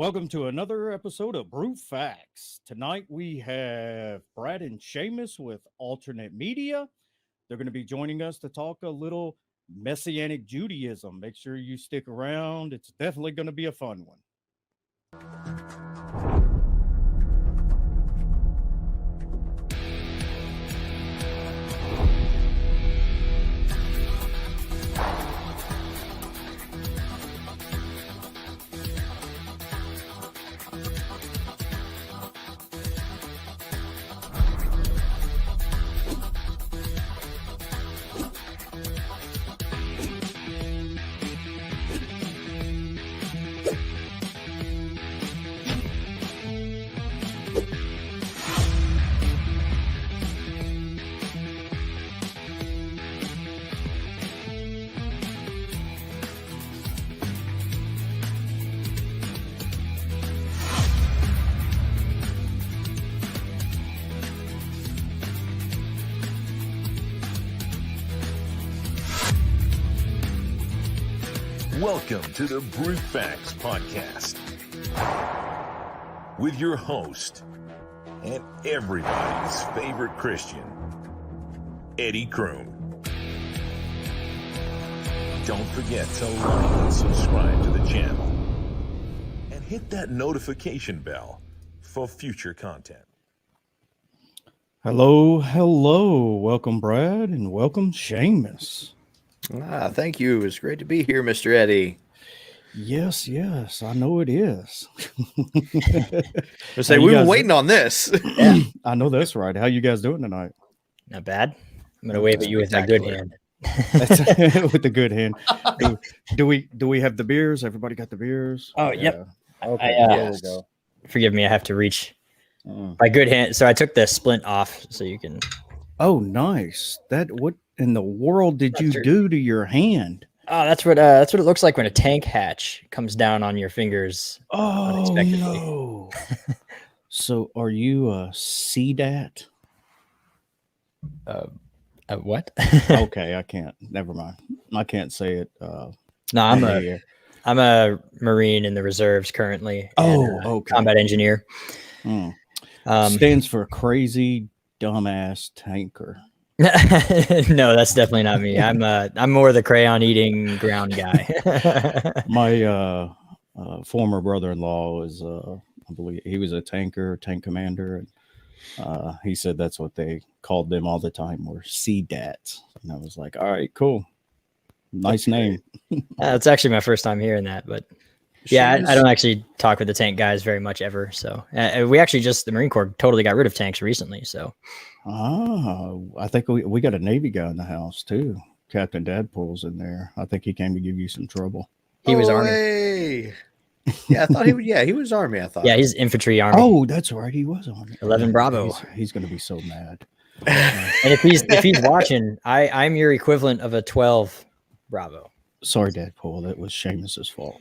Welcome to another episode of Brute Facts. Tonight we have Brad and Seamus with Altarnate Media. They're going to be joining us to talk a little Messianic Judaism. Make sure you stick around. It's definitely going to be a fun one. Welcome to the Brute Facts Podcast with your host and everybody's favorite Christian, Eddie Kroom. Don't forget to like and subscribe to the channel and hit that notification bell for future content. Hello. Welcome, Brad, and welcome, Seamus. Thank you. It's great to be here, Mr. Eddie. Yes, I know it is. We've been waiting on this. Yeah, I know that's right. How you guys doing tonight? Not bad. I'm gonna wave at you with my good hand. With the good hand. Do we have the beers? Everybody got the beers? Oh, yep. Okay. There we go. Forgive me. I have to reach my good hand. So I took the splint off, so you can. Oh, nice. What in the world did you do to your hand? Oh, that's what it looks like when a tank hatch comes down on your fingers. Oh, unexpectedly. No. So are you a CDAT? What? Okay, I can't. Never mind. I can't say it. No, I'm a Marine in the reserves currently. Okay. Combat engineer. Stands for crazy dumbass tanker. No, that's definitely not me. I'm more the crayon eating ground guy. My former brother-in-law is I believe he was a tank commander, and he said that's what they called them all the time, were CDATs. And I was like, all right, cool, nice name. It's actually my first time hearing that, but yeah, I don't actually talk with the tank guys very much ever. So we actually the Marine Corps totally got rid of tanks recently. So I think we got a Navy guy in the house too. Captain Dadpool's in there. I think he came to give you some trouble. He was Army. Yeah, I thought he would. Yeah, he was Army. I thought. Yeah, he's infantry Army. Oh, that's right. He was Army. 11 Bravo. He's going to be so mad. And if he's watching, I'm your equivalent of a 12 Bravo. Sorry, Dadpool. That was Seamus's fault.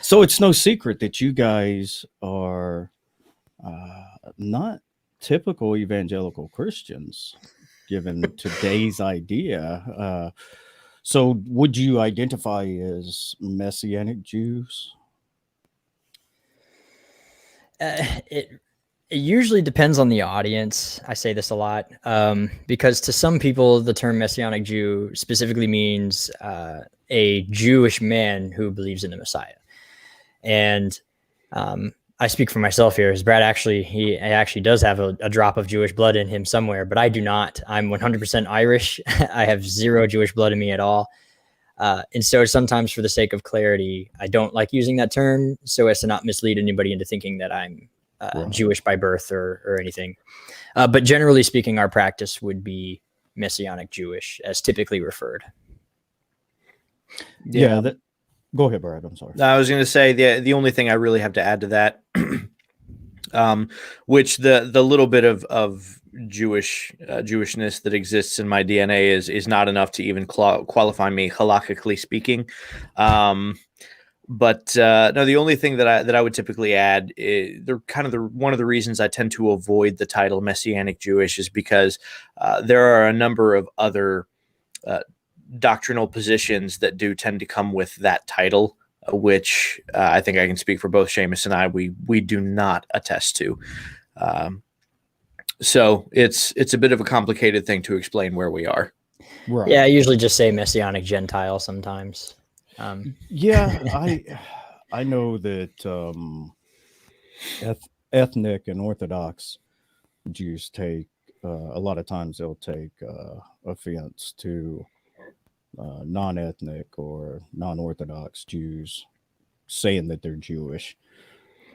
So it's no secret that you guys are not typical evangelical Christians, given today's idea. So would you identify as Messianic Jews? It usually depends on the audience. I say this a lot because to some people, the term Messianic Jew specifically means a Jewish man who believes in the Messiah. And I speak for myself here. As Brad he actually does have a drop of Jewish blood in him somewhere, but I do not. I'm 100% Irish. I have zero Jewish blood in me at all. And so sometimes for the sake of clarity, I don't like using that term so as to not mislead anybody into thinking that I'm Jewish by birth or anything. But generally speaking, our practice would be Messianic Jewish as typically referred. Yeah. Go ahead, Brad. I'm sorry. I was going to say the only thing I really have to add to that, which the little bit of Jewishness that exists in my DNA is not enough to even qualify me halakhically speaking. But no, the only thing that I would typically add, one of the reasons I tend to avoid the title Messianic Jewish is because there are a number of other doctrinal positions that do tend to come with that title, which I think I can speak for both Seamus and I, we do not attest to. So it's a bit of a complicated thing to explain where we are. Right. Yeah, I usually just say Messianic Gentile sometimes. Yeah, I know that ethnic and Orthodox Jews take a lot of times they'll take offense to non-ethnic or non-Orthodox Jews saying that they're Jewish.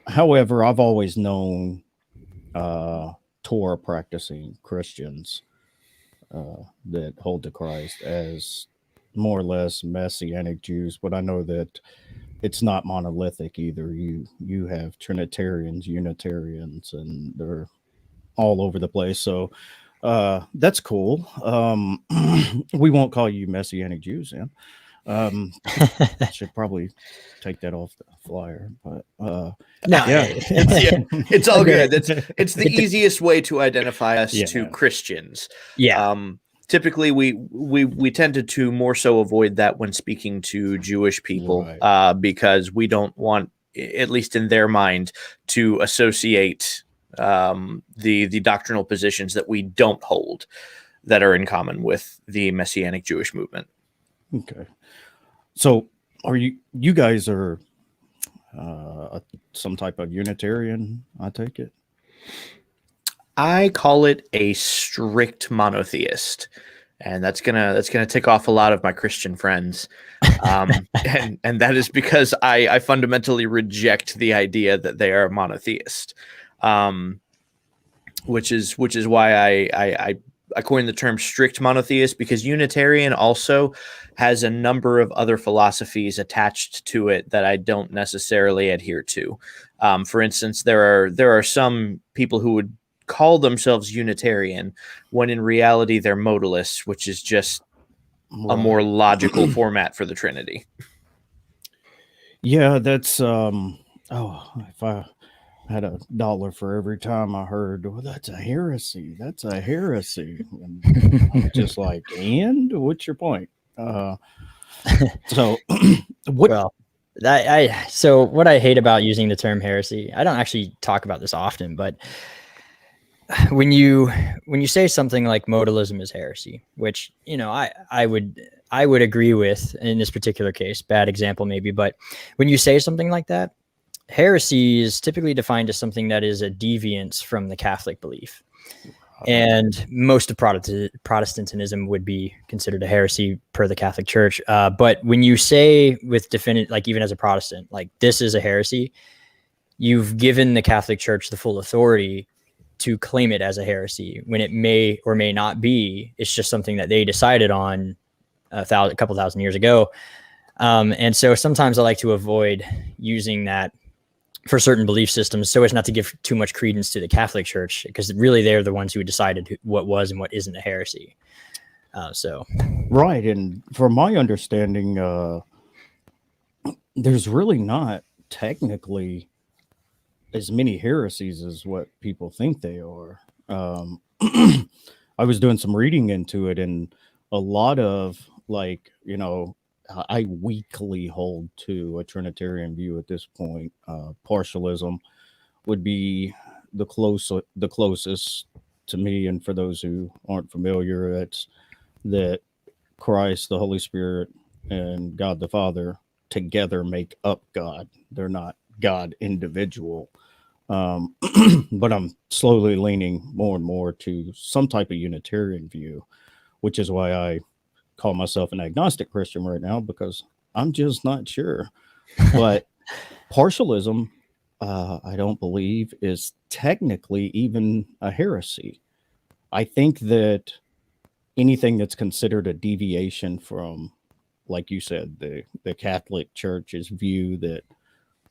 However, I've always known Torah practicing Christians that hold to Christ as more or less Messianic Jews, but I know that it's not monolithic either. You have Trinitarians, Unitarians, and they're all over the place. So that's cool. We won't call you Messianic Jews, then. I should probably take that off the flyer, but No, yeah. It's all good. It's the easiest way to identify us to Christians. Yeah. Typically, we tended to more so avoid that when speaking to Jewish people, because we don't want, at least in their mind, to associate the doctrinal positions that we don't hold that are in common with the Messianic Jewish movement. Okay. So are you guys are some type of Unitarian, I take it? I call it a strict monotheist, and that's gonna tick off a lot of my Christian friends, and that is because I fundamentally reject the idea that they are monotheist, which is why I coined the term strict monotheist, because Unitarian also has a number of other philosophies attached to it that I don't necessarily adhere to. For instance, there are some people who would call themselves Unitarian when in reality they're modalists, which is just a more logical format for the Trinity. Yeah, that's if I had $1 for every time I heard, well, that's a heresy. That's a heresy. And I'm just like, and what's your point? So what? Well, so what I hate about using the term heresy, I don't actually talk about this often, but when you say something like modalism is heresy, which, you know, I would agree with in this particular case, bad example maybe, but when you say something like that, heresy is typically defined as something that is a deviance from the Catholic belief. And most of Protestantism would be considered a heresy per the Catholic Church. But when you say with definite, like even as a Protestant, like this is a heresy, you've given the Catholic Church the full authority to claim it as a heresy when it may or may not be. It's just something that they decided on a couple thousand years ago. And so sometimes I like to avoid using that for certain belief systems so as not to give too much credence to the Catholic Church, because really they're the ones who decided what was and what isn't a heresy. Right. And from my understanding, there's really not technically as many heresies as what people think they are. I was doing some reading into it, and a lot of, like, you know, I weakly hold to a Trinitarian view at this point. Partialism would be the closest to me, and for those who aren't familiar, it's that Christ, the Holy Spirit, and God the Father together make up God. They're not God individual. But I'm slowly leaning more and more to some type of Unitarian view, which is why I call myself an agnostic Christian right now, because I'm just not sure. But partialism, I don't believe is technically even a heresy. I think that anything that's considered a deviation from, like you said, the Catholic Church's view that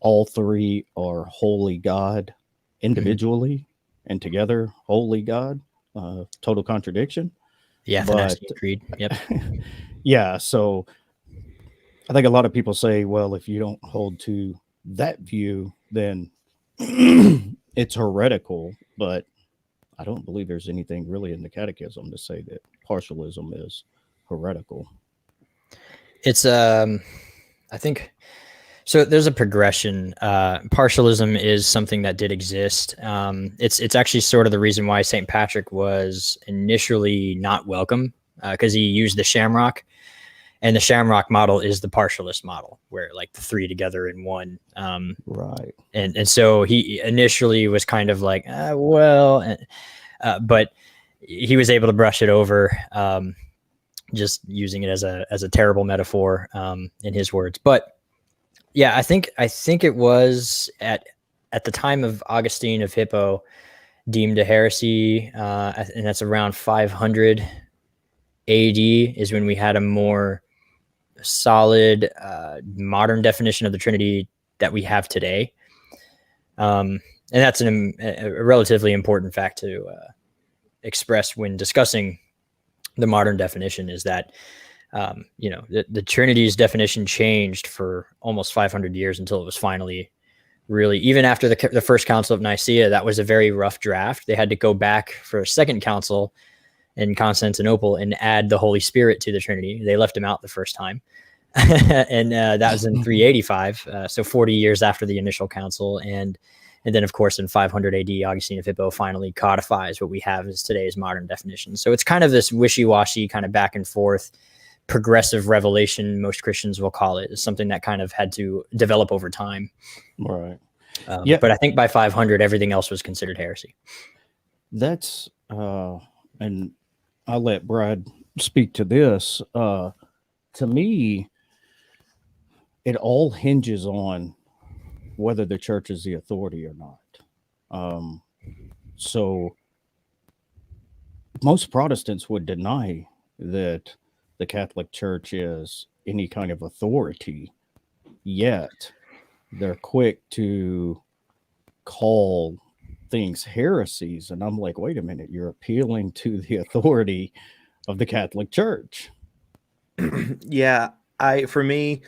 all three are holy God individually and together holy God, total contradiction. The Athanasian Creed. Yep. Yeah. So I think a lot of people say, well, if you don't hold to that view, then it's heretical. But I don't believe there's anything really in the catechism to say that partialism is heretical. It's I think so. There's a progression. Partialism is something that did exist. It's actually sort of the reason why St. Patrick was initially not welcome, because he used the shamrock, and the shamrock model is the partialist model, where like the three together in one. Right. And so he initially was kind of like, but he was able to brush it over, just using it as a terrible metaphor, in his words. But yeah, I think it was at the time of Augustine of Hippo deemed a heresy, and that's around 500 AD is when we had a more solid modern definition of the Trinity that we have today. And that's a relatively important fact to express when discussing the modern definition, is that the Trinity's definition changed for almost 500 years until it was finally really, even after the first Council of Nicaea, that was a very rough draft. They had to go back for a second council in Constantinople and add the Holy Spirit to the Trinity. They left him out the first time. And that was in 385, so 40 years after the initial council. And then, of course, in 500 AD, Augustine of Hippo finally codifies what we have as today's modern definition. So it's kind of this wishy-washy, kind of back and forth, progressive revelation, most Christians will call it, is something that kind of had to develop over time. Right. But I think by 500, everything else was considered heresy. That's, and I'll let Brad speak to this. To me, it all hinges on whether the church is the authority or not. So most Protestants would deny that the Catholic Church is any kind of authority, yet they're quick to call things heresies. And I'm like, wait a minute, you're appealing to the authority of the Catholic Church. Yeah, for me,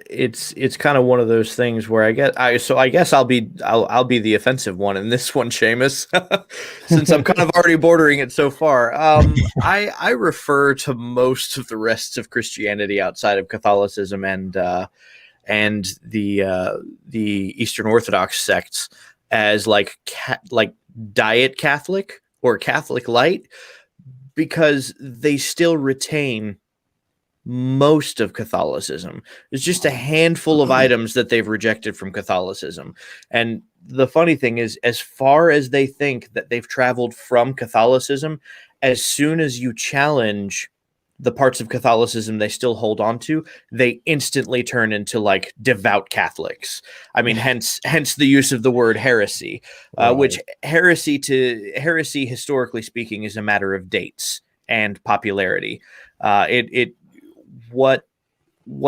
it's kind of one of those things where I guess I'll be the offensive one in this one, Seamus, since I'm kind of already bordering it so far. I refer to most of the rest of Christianity outside of Catholicism and the Eastern Orthodox sects as like diet Catholic or Catholic light, because they still retain most of Catholicism. There's just a handful of items that they've rejected from Catholicism. And the funny thing is, as far as they think that they've traveled from Catholicism, as soon as you challenge the parts of Catholicism they still hold on to, they instantly turn into like devout Catholics. I mean, hence the use of the word heresy, which heresy historically speaking is a matter of dates and popularity. What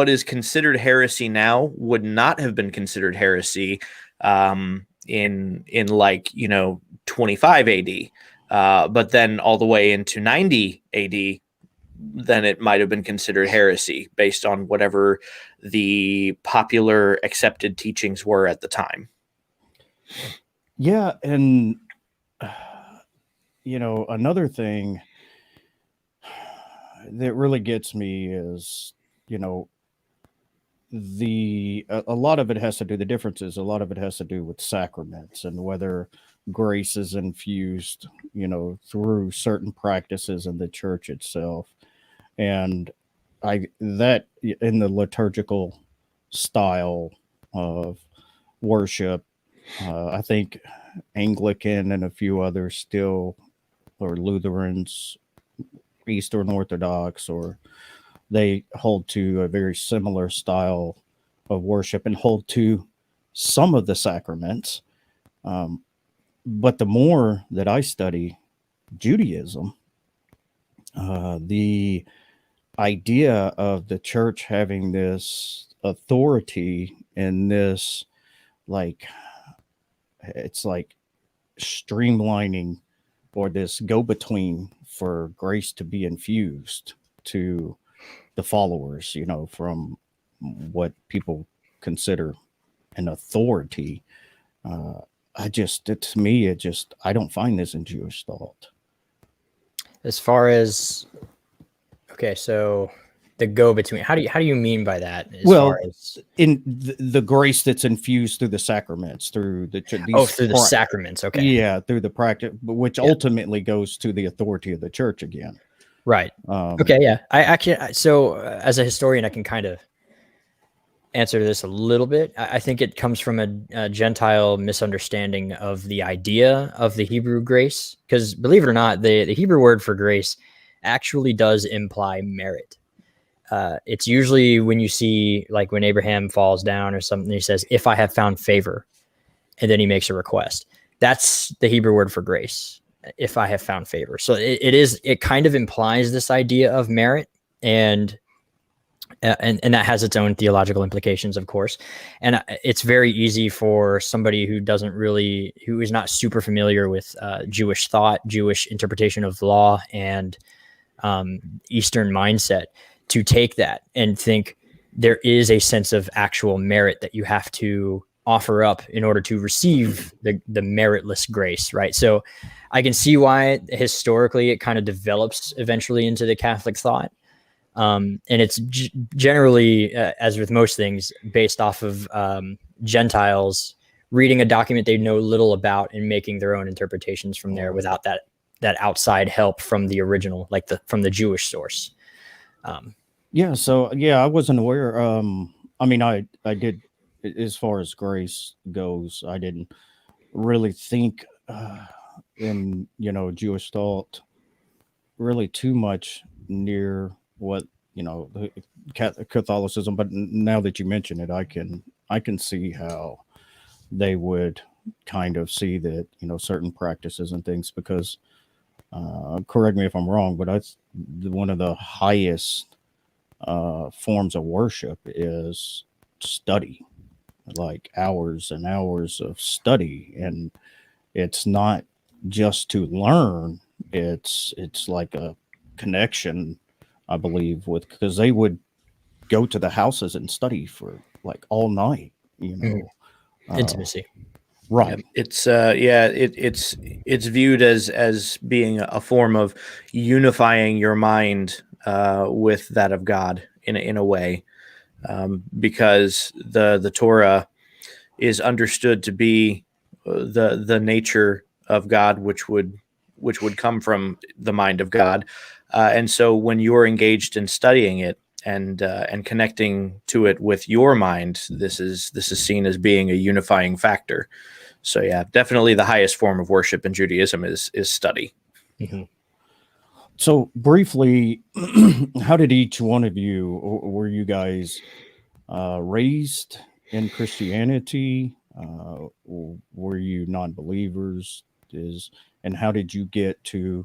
is considered heresy now would not have been considered heresy in 25 AD, but then all the way into 90 AD, then it might have been considered heresy based on whatever the popular accepted teachings were at the time. Yeah, and another thing that really gets me is, a lot of it has to do, the differences, a lot of it has to do with sacraments and whether grace is infused, through certain practices in the church itself. And that in the liturgical style of worship, I think Anglican and a few others still, or Lutherans, Eastern Orthodox, or they hold to a very similar style of worship and hold to some of the sacraments. But the more that I study Judaism, the idea of the church having this authority and this, it's like streamlining or this go-between for grace to be infused to the followers, from what people consider an authority. To me, I don't find this in Jewish thought. As far as, Okay, so the go between. How do you mean by that? As Well, far as in the grace that's infused through the sacraments, through the through the sacraments. Okay, yeah, through the practice, which Yeah. ultimately goes to the authority of the church again. right. Okay, yeah. As a historian, I can kind of answer this a little bit. I think it comes from a Gentile misunderstanding of the idea of the Hebrew grace, because believe it or not, the Hebrew word for grace actually does imply merit. It's usually when you see, like when Abraham falls down or something, he says, "If I have found favor," and then he makes a request. That's the Hebrew word for grace. If I have found favor. So it kind of implies this idea of merit, and that has its own theological implications, of course. And it's very easy for somebody who is not super familiar with Jewish thought, Jewish interpretation of law, and Eastern mindset to take that and think there is a sense of actual merit that you have to offer up in order to receive the meritless grace, right? So I can see why historically it kind of develops eventually into the Catholic thought. And it's generally, as with most things, based off of Gentiles reading a document they know little about and making their own interpretations from there without that outside help from the original, like from the Jewish source. I wasn't aware. I mean, I did, as far as grace goes, I didn't really think in Jewish thought really too much near what the Catholicism, but now that you mention it, I can see how they would kind of see that certain practices and things, because correct me if I'm wrong, but one of the highest forms of worship is study, like hours and hours of study, and it's not just to learn, it's like a connection, I believe, because they would go to the houses and study for like all night, Intimacy. Right. It's it's viewed as being a form of unifying your mind with that of God in a way, because the Torah is understood to be the nature of God, which would come from the mind of God, and so when you're engaged in studying it and connecting to it with your mind, this is seen as being a unifying factor. So yeah, definitely the highest form of worship in Judaism is study. Mm-hmm. So briefly, how did each one of you, were you guys raised in Christianity? Were you non-believers? And how did you get to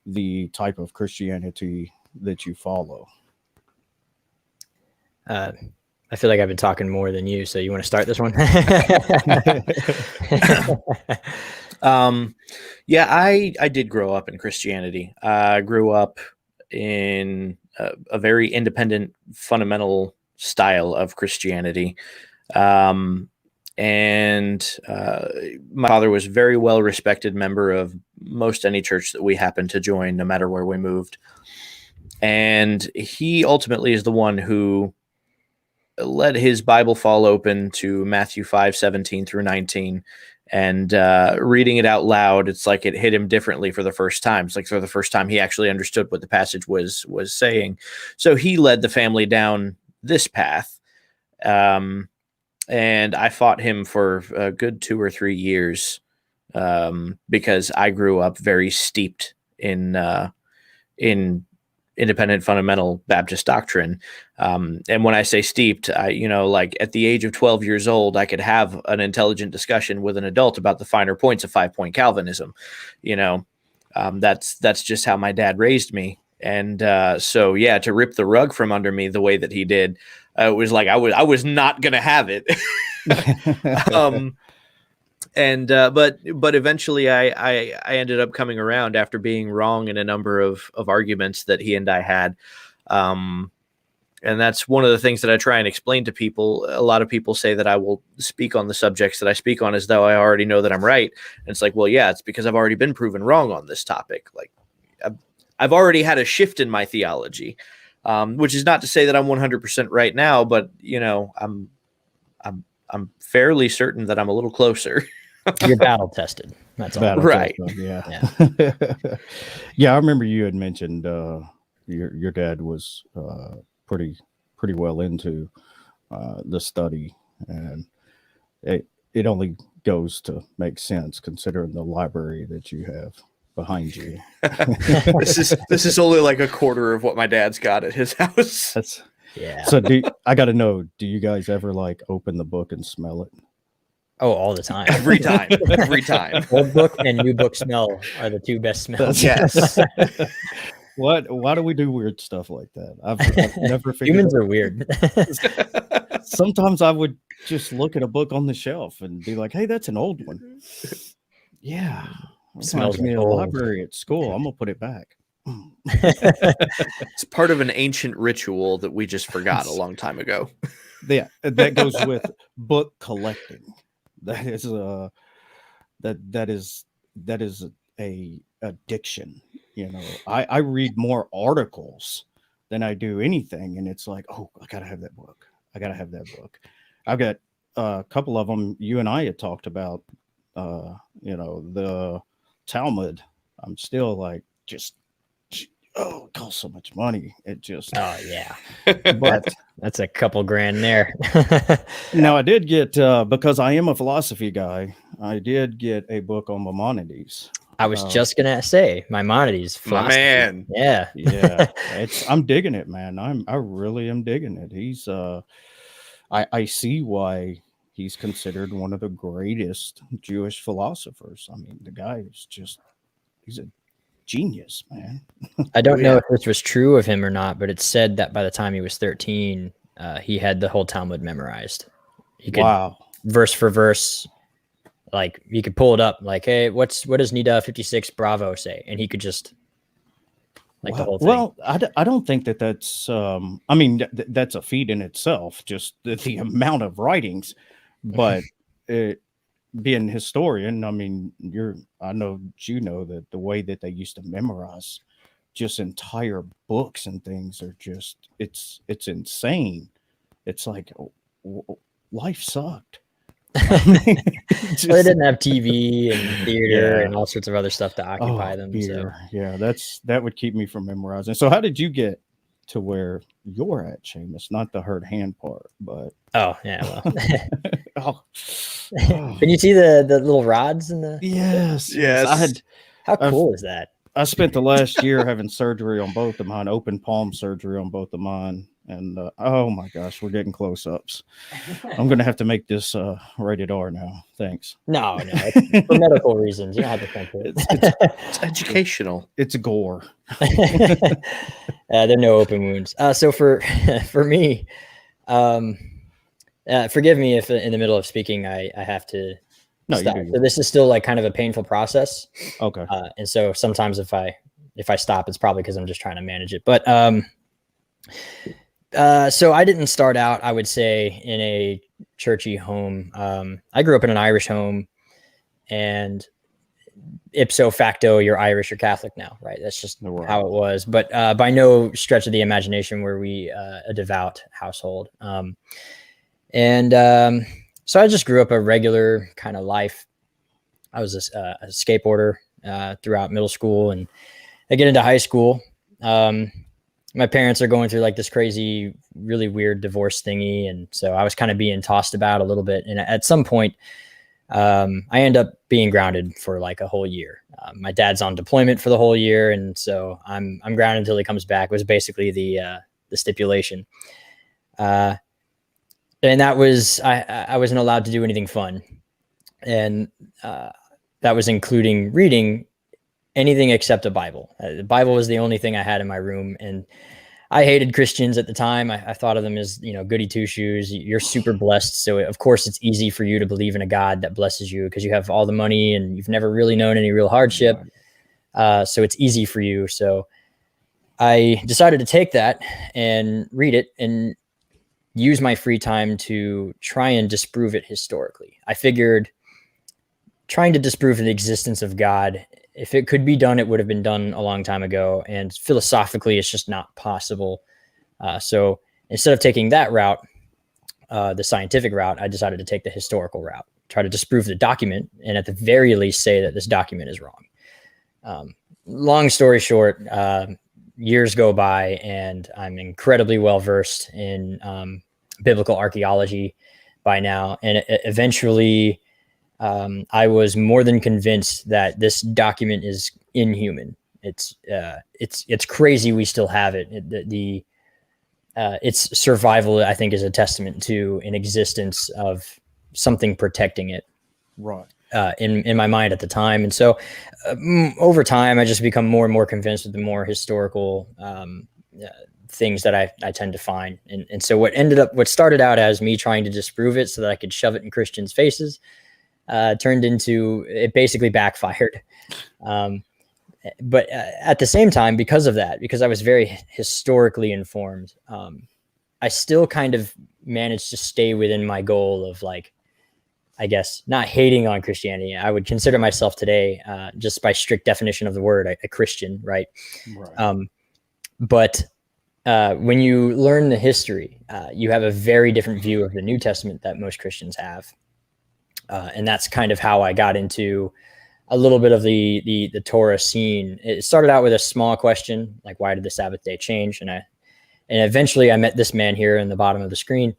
the type of Christianity that you follow? I feel like I've been talking more than you, so you want to start this one? Yeah, I did grow up in Christianity. I grew up in a very independent, fundamental style of Christianity. And my father was a very well respected member of most any church that we happened to join, no matter where we moved. And he ultimately is the one who let his Bible fall open to Matthew 5:17 through 19, and reading it out loud, it's like it hit him differently for the first time. It's like for the first time he actually understood what the passage was saying. So he led the family down this path, and I fought him for a good 2 or 3 years, because I grew up very steeped in independent fundamental Baptist doctrine. And when I say steeped, like at the age of 12 years old, I could have an intelligent discussion with an adult about the finer points of 5-point Calvinism. That's just how my dad raised me. And so, yeah, to rip the rug from under me the way that he did, it was like I was not going to have it. But eventually I ended up coming around after being wrong in a number of arguments that he and I had. And that's one of the things that I try and explain to people. A lot of people say that I will speak on the subjects that I speak on as though I already know that I'm right. And it's like, well, yeah, it's because I've already been proven wrong on this topic. Like I've already had a shift in my theology, which is not to say that I'm 100% right now, but I'm fairly certain that I'm a little closer. You're battle tested. That's all. Battle Right. test, yeah. Yeah, I remember you had mentioned your dad was pretty well into the study, and it only goes to make sense considering the library that you have behind you. This is only like a quarter of what my dad's got at his house. That's Yeah. so. I got to know. Do you guys ever like open the book and smell it? Oh, all the time. Every time. Old book and new book smell are the two best smells. Yes. Why do we do weird stuff like that? I've never figured. Humans are weird. Sometimes I would just look at a book on the shelf and be like, "Hey, that's an old one." Yeah, Smells smells me in a old. library at school. I'm gonna put it back. It's part of an ancient ritual that we just forgot a long time ago. Yeah, that goes with book collecting. That is that is a addiction. You know, I read more articles than I do anything, and it's like, oh, I gotta have that book. I gotta have that book. I've got a couple of them. You and I had talked about, you know, the Talmud. I'm still like, just, oh, it costs so much money. It just, Oh yeah, but that's a couple grand there. now I did get, because I am a philosophy guy, I did get a book on Maimonides. I was just gonna say Maimonides. My philosophy. man. Yeah. Yeah, I'm digging it, man. I really am digging it. He's I see why he's considered one of the greatest Jewish philosophers. I mean, the guy is just, he's a genius, man. I don't know if this was true of him or not, but it's said that by the time he was 13, he had the whole Talmud memorized. He could, Wow. verse for verse, like you could pull it up, like, hey, what does Nida 56 Bravo say? And he could just like the whole thing. Well, I don't think that's I mean that's a feat in itself, just the amount of writings, but being a historian, I mean, I know you know that the way that they used to memorize just entire books and things are just, it's insane. It's like, life sucked. Well, they didn't have TV and theater and all sorts of other stuff to occupy them. Beer. So Yeah, that would keep me from memorizing. So how did you get to where you're at, Seamus? Not the hurt hand part, but oh yeah, well. oh. Can you see the little rods in the? Yes. How cool is that? I spent the last year having surgery on both of mine, open palm surgery on both of mine. And oh my gosh, we're getting close ups. I'm going to have to make this rated R now. Thanks. No, it's for medical reasons. You don't have to think it. It's educational. It's gore. There are no open wounds. So for me, forgive me if in the middle of speaking I have to stop. So this is still like kind of a painful process. Okay. And so sometimes if I stop, it's probably because I'm just trying to manage it. But so I didn't start out, I would say, in a churchy home. I grew up in an Irish home, and ipso facto, you're Irish or Catholic now, right? That's just how it was. But by no stretch of the imagination were we a devout household. So I just grew up a regular kind of life. I was a skateboarder throughout middle school, and I get into high school. My parents are going through like this crazy, really weird divorce thingy. And so I was kind of being tossed about a little bit. And at some point, I end up being grounded for like a whole year. My dad's on deployment for the whole year. And so I'm grounded until he comes back, was basically the stipulation. And that was, I wasn't allowed to do anything fun. And that was including reading anything except a Bible. The Bible was the only thing I had in my room. And I hated Christians at the time. I thought of them as, goody two shoes. You're super blessed. So of course it's easy for you to believe in a God that blesses you because you have all the money and you've never really known any real hardship. So it's easy for you. So I decided to take that and read it and use my free time to try and disprove it historically. I figured trying to disprove the existence of God if it could be done, it would have been done a long time ago. And philosophically, it's just not possible. So instead of taking that route, the scientific route, I decided to take the historical route, try to disprove the document, and at the very least say that this document is wrong. Long story short, years go by, and I'm incredibly well versed in biblical archaeology by now. And eventually, I was more than convinced that this document is inhuman. It's crazy we still have it. Its survival, I think, is a testament to an existence of something protecting it. Right. In my mind at the time. And so over time, I just become more and more convinced with the more historical things that I tend to find. And so what started out as me trying to disprove it so that I could shove it in Christians' faces, turned into, it basically backfired. But at the same time, because of that, because I was very historically informed, I still kind of managed to stay within my goal of, like, I guess, not hating on Christianity. I would consider myself today, just by strict definition of the word, a Christian, right? But when you learn the history, you have a very different view of the New Testament that most Christians have. And that's kind of how I got into a little bit of the Torah scene. It started out with a small question, like, why did the Sabbath day change? And eventually I met this man here in the bottom of the screen.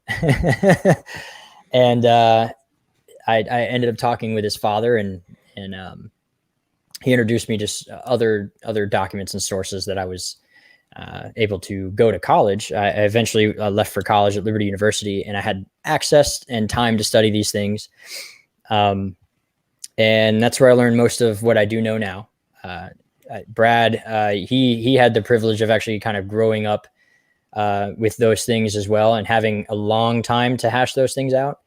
And I ended up talking with his father, and he introduced me to other documents and sources that I was able to go to college. I eventually left for college at Liberty University, and I had access and time to study these things. And that's where I learned most of what I do know now. Brad, he had the privilege of actually kind of growing up with those things as well, and having a long time to hash those things out.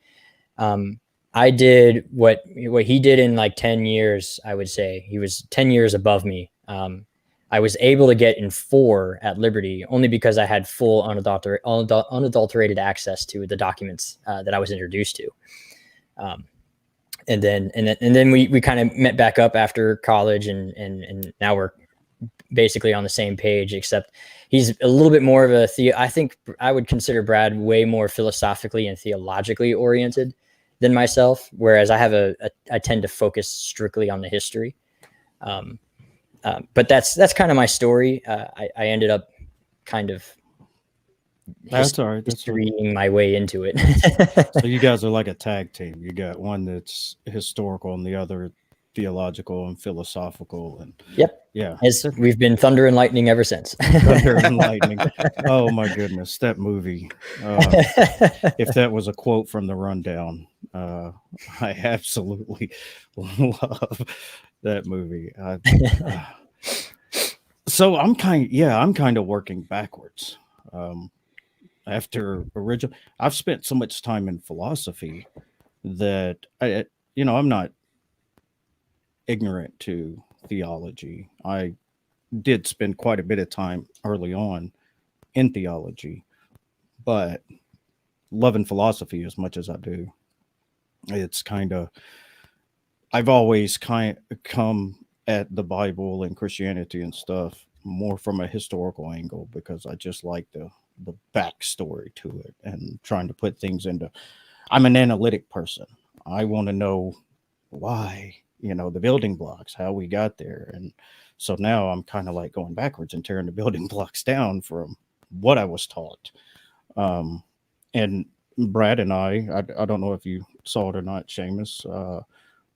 I did what he did in like 10 years, I would say. He was 10 years above me. I was able to get in 4 at Liberty only because I had full unadulterated access to the documents that I was introduced to. And then we kind of met back up after college, and now we're basically on the same page, except he's a little bit more of I think I would consider Brad way more philosophically and theologically oriented than myself, whereas I tend to focus strictly on the history. But that's kind of my story. I ended up kind of historying my way into it. So you guys are like a tag team. You got one that's historical and the other theological and philosophical. And yep. Yeah. We've been thunder and lightning ever since. Thunder and lightning. Oh my goodness. That movie. If that was a quote from the rundown, I absolutely love that movie. So I'm kind of working backwards. I've spent so much time in philosophy that I'm not ignorant to theology. I did spend quite a bit of time early on in theology, but loving philosophy as much as I do, it's kind of, I've always kind of come at the Bible and Christianity and stuff more from a historical angle, because I just like the backstory to it and trying to put things into, I'm an analytic person. I want to know why, the building blocks, how we got there. And so now I'm kind of like going backwards and tearing the building blocks down from what I was taught. And Brad and I don't know if you saw it or not, Seamus,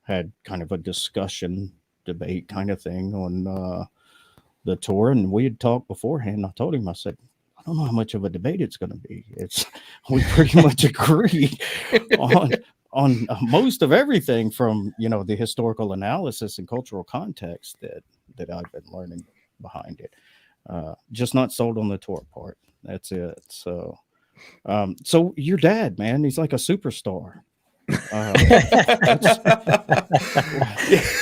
had kind of a debate kind of thing on the tour. And we had talked beforehand. I told him, I said, I don't know how much of a debate it's going to be. We pretty much agree on most of everything from, the historical analysis and cultural context that I've been learning behind it. Just not sold on the tour part. That's it. So your dad, man, he's like a superstar.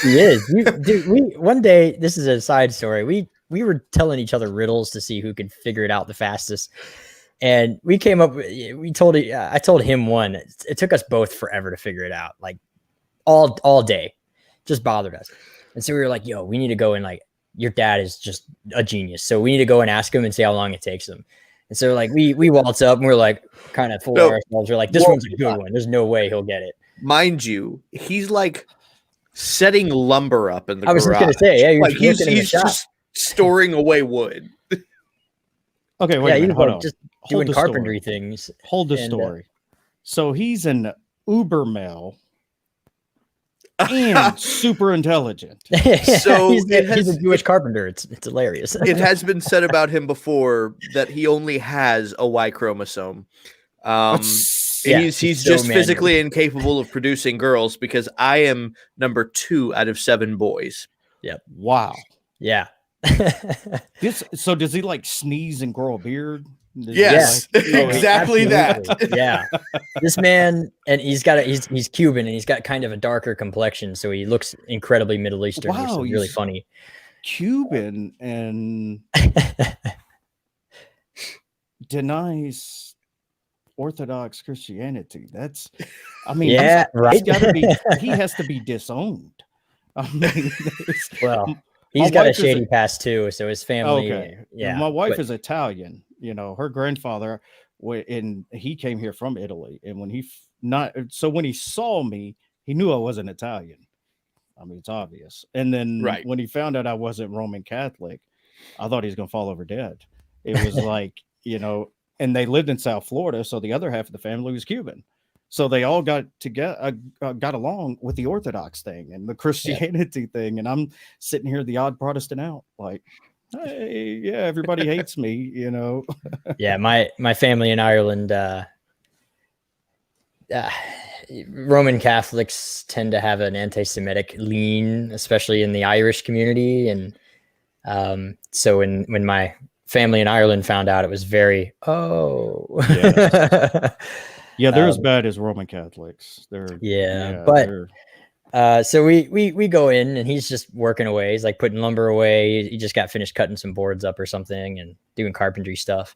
He is. One day, this is a side story. We were telling each other riddles to see who could figure it out the fastest. And I told him one. It took us both forever to figure it out, like all day. just bothered us. And so we were like, yo, we need to go and like, your dad is just a genius. So we need to go and ask him and see how long it takes him. And so like we waltz up and we're like kind of full of ourselves. We're like, this one's a good one. There's no way he'll get it. Mind you, he's like setting lumber up in the garage. I was just gonna say, yeah, like he's just storing away wood. Okay, wait a minute, hold on. Just doing carpentry things. Hold the story. So he's an uber male and super intelligent. So he's a Jewish carpenter. It's hilarious. It has been said about him before that he only has a Y chromosome. He's so just physically incapable of producing girls because I am number 2 out of 7 boys. Yep. Wow. Yeah. So does he like sneeze and grow a beard? Yes, exactly that. Yeah. This man, and he's Cuban and he's got kind of a darker complexion, so he looks incredibly Middle Eastern. Wow, which is really funny. Cuban and denies Orthodox Christianity. That's, I mean, yeah, right. He has to be disowned. I mean, well, he's got a shady past too, so his family. Okay. Yeah, my wife is Italian. You know, her grandfather, and he came here from Italy, and when he saw me, he knew I wasn't Italian. I mean, it's obvious. And then when he found out I wasn't Roman Catholic, I thought he was gonna fall over dead. It was like, you know, and they lived in South Florida, so the other half of the family was Cuban. So they all got along with the Orthodox thing and the Christianity thing, and I'm sitting here, the odd Protestant out, like, hey, yeah, everybody hates me, you know. Yeah, my family in Ireland, Roman Catholics tend to have an anti-Semitic lean, especially in the Irish community, and so when my family in Ireland found out, it was very yeah, they're as bad as Roman Catholics. So we go in and he's just working away. He's like putting lumber away. He just got finished cutting some boards up or something and doing carpentry stuff.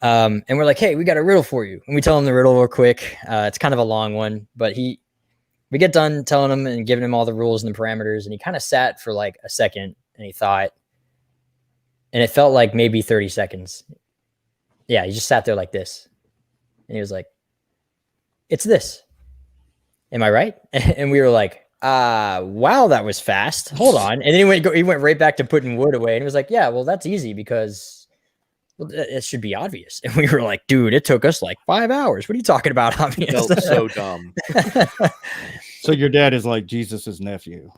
And we're like, hey, we got a riddle for you. And we tell him the riddle real quick. It's kind of a long one, but we get done telling him and giving him all the rules and the parameters. And he kind of sat for like a second and he thought, and it felt like maybe 30 seconds. Yeah. He just sat there like this. And he was like, it's this. Am I right? And we were like, wow, that was fast. Hold on. And then he went right back to putting wood away. And he was like, yeah, well, that's easy because it should be obvious. And we were like, dude, it took us like 5 hours. What are you talking about? Obvious? Felt so dumb. So your dad is like Jesus's nephew.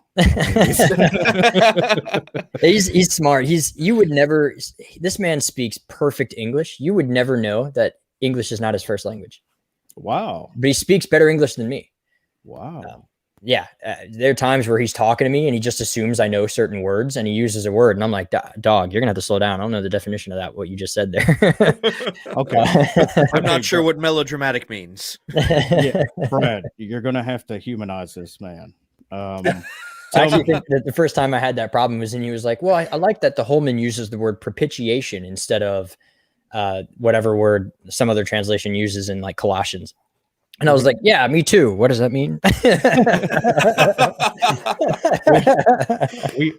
He's smart. You would never, this man speaks perfect English. You would never know that English is not his first language. Wow. But he speaks better English than me. Wow. Yeah. There are times where he's talking to me and he just assumes I know certain words and he uses a word. And I'm like, dog, you're going to have to slow down. I don't know the definition of that, what you just said there. Okay. I'm not sure what melodramatic means. Yeah, Brad, you're going to have to humanize this man. I actually think that the first time I had that problem was, and he was like, well, I like that the Holman uses the word propitiation instead of whatever word some other translation uses in like Colossians. And I was like, yeah, me too. What does that mean?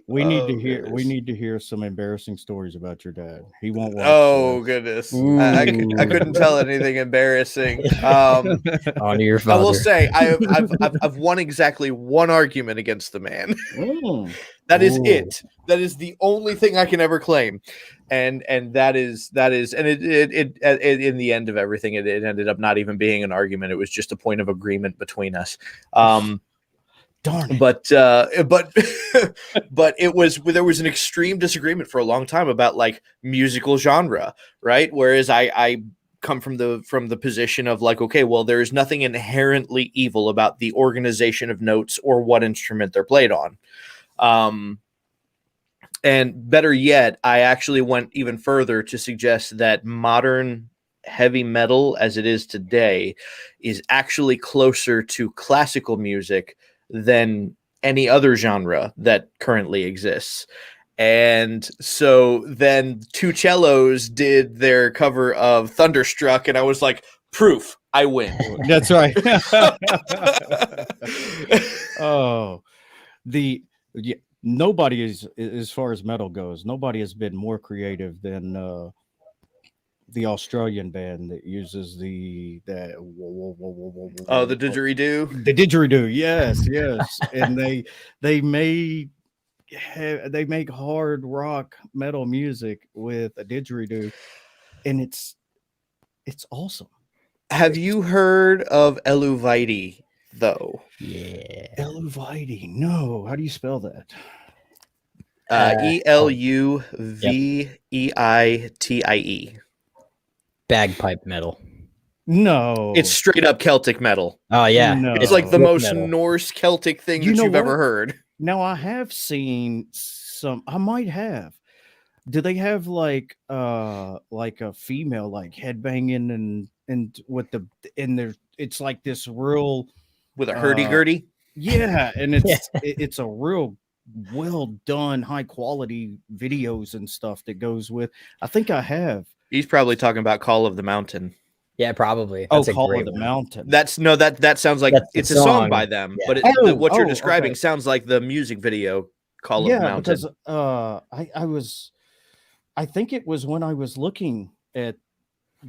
we need to hear some embarrassing stories about your dad. He won't watch. Oh goodness. I couldn't tell anything embarrassing. Onto your father. I will say I've won exactly one argument against the man. That is it. That is the only thing I can ever claim. And that is and it in the end of everything it ended up not even being an argument. It was just a point of agreement between us. Darn it. But there was an extreme disagreement for a long time about like musical genre, right? Whereas I come from the position of like, okay, well, there is nothing inherently evil about the organization of notes or what instrument they're played on. And better yet, I actually went even further to suggest that modern heavy metal as it is today is actually closer to classical music than any other genre that currently exists. And so then Two Cellos did their cover of Thunderstruck, and I was like, proof, I win. That's right. Oh. Nobody is, as far as metal goes, nobody has been more creative than the Australian band that uses the didgeridoo. the didgeridoo. Yes, yes, and they made they make hard rock metal music with a didgeridoo, and it's awesome. Have you heard of Eluvite though? Yeah. Eluvite. No, how do you spell that? Eluvieitie. Bagpipe metal. No, It's straight up Celtic metal. Oh yeah, No. It's like the Folk most metal. Norse Celtic thing You that know you've what? ever heard. Now I have seen some. I might have. Do they have like a female like headbanging and with the and there? It's like this real With a hurdy-gurdy. yeah, and it's Yeah. it's a real well done, high quality videos and stuff that goes with. I think I have. He's probably talking about Call of the Mountain. Yeah, probably. Oh, That's a Call great of the one. Mountain. That sounds like That's the it's a song song. by them, Yeah. but Oh, what you're oh, describing okay. sounds like the music video Call of the Yeah, Mountain. because I think it was when I was looking at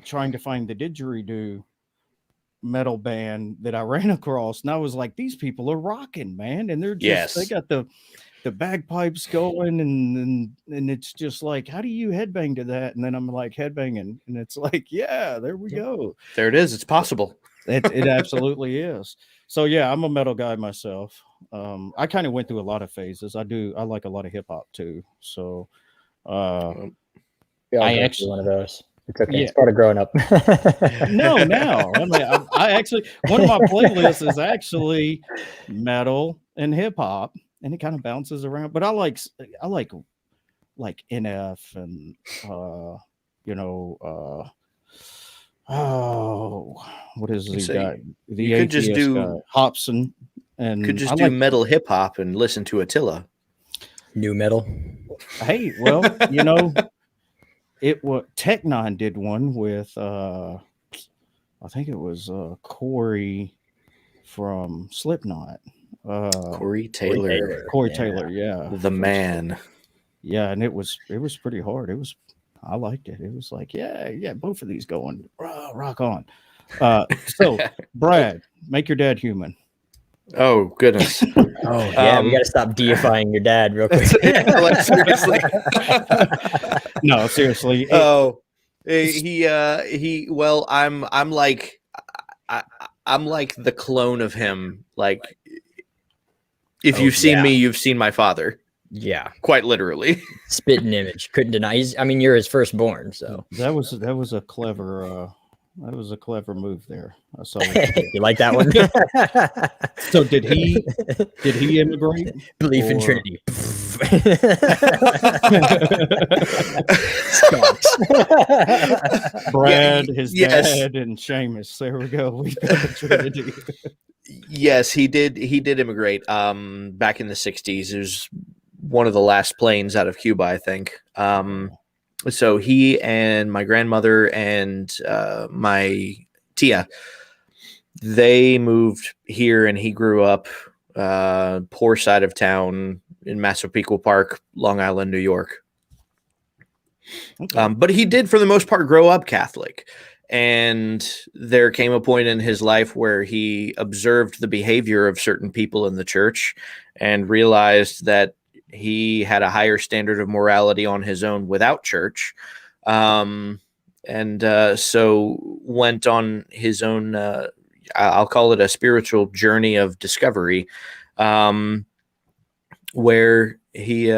trying to find the didgeridoo metal band that I ran across, and I was like, these people are rocking, man, and they're just they Yes. got the bagpipes going, and it's just like, how do you headbang to that? And then I'm like headbanging, and it's like, yeah, there we go. There it is. It's possible. It absolutely is. So yeah, I'm a metal guy myself. I kind of went through a lot of phases. I like a lot of hip hop too. So We all I go through actually- one of those. It's okay. Yeah. It's part of growing up. no, now I mean, I actually one of my playlists is actually metal and hip hop, and it kind of bounces around. But I like NF and what is the So guy? The you could just ATS do- guy, Hobson, and Could just I do like, metal hip hop and listen to Attila. New metal. hey, well, it was Tech9 did one with I think it was Corey from Slipknot. Corey Taylor, Corey Taylor, yeah. the man. Yeah, and it was pretty hard. I liked it. It was like, yeah, both of these going rock on. So Brad, make your dad human. Oh goodness. Oh yeah, we got to stop deifying your dad real quick. Yeah, like, seriously. No, seriously. Oh, he. Well, I'm like, I'm like the clone of him. Like, if you've seen me, you've seen my father. Yeah, Quite literally. spitting image. Couldn't deny. I mean, you're his firstborn, so That was a clever move there. I saw you like that one? So did he immigrate? Belief in Or- Trinity. Brad, his yes. dad, and Seamus. There we go. We got the Trinity. Yes, he did. He did immigrate. Back in the '60s. It was one of the last planes out of Cuba, I think. So he and my grandmother and my tia, they moved here, and he grew up poor side of town in Massapequa Park, Long Island, New York. Okay. But he did, for the most part, grow up Catholic. And there came a point in his life where he observed the behavior of certain people in the church and realized that he had a higher standard of morality on his own without church. So went on his own, I'll call it a spiritual journey of discovery, where he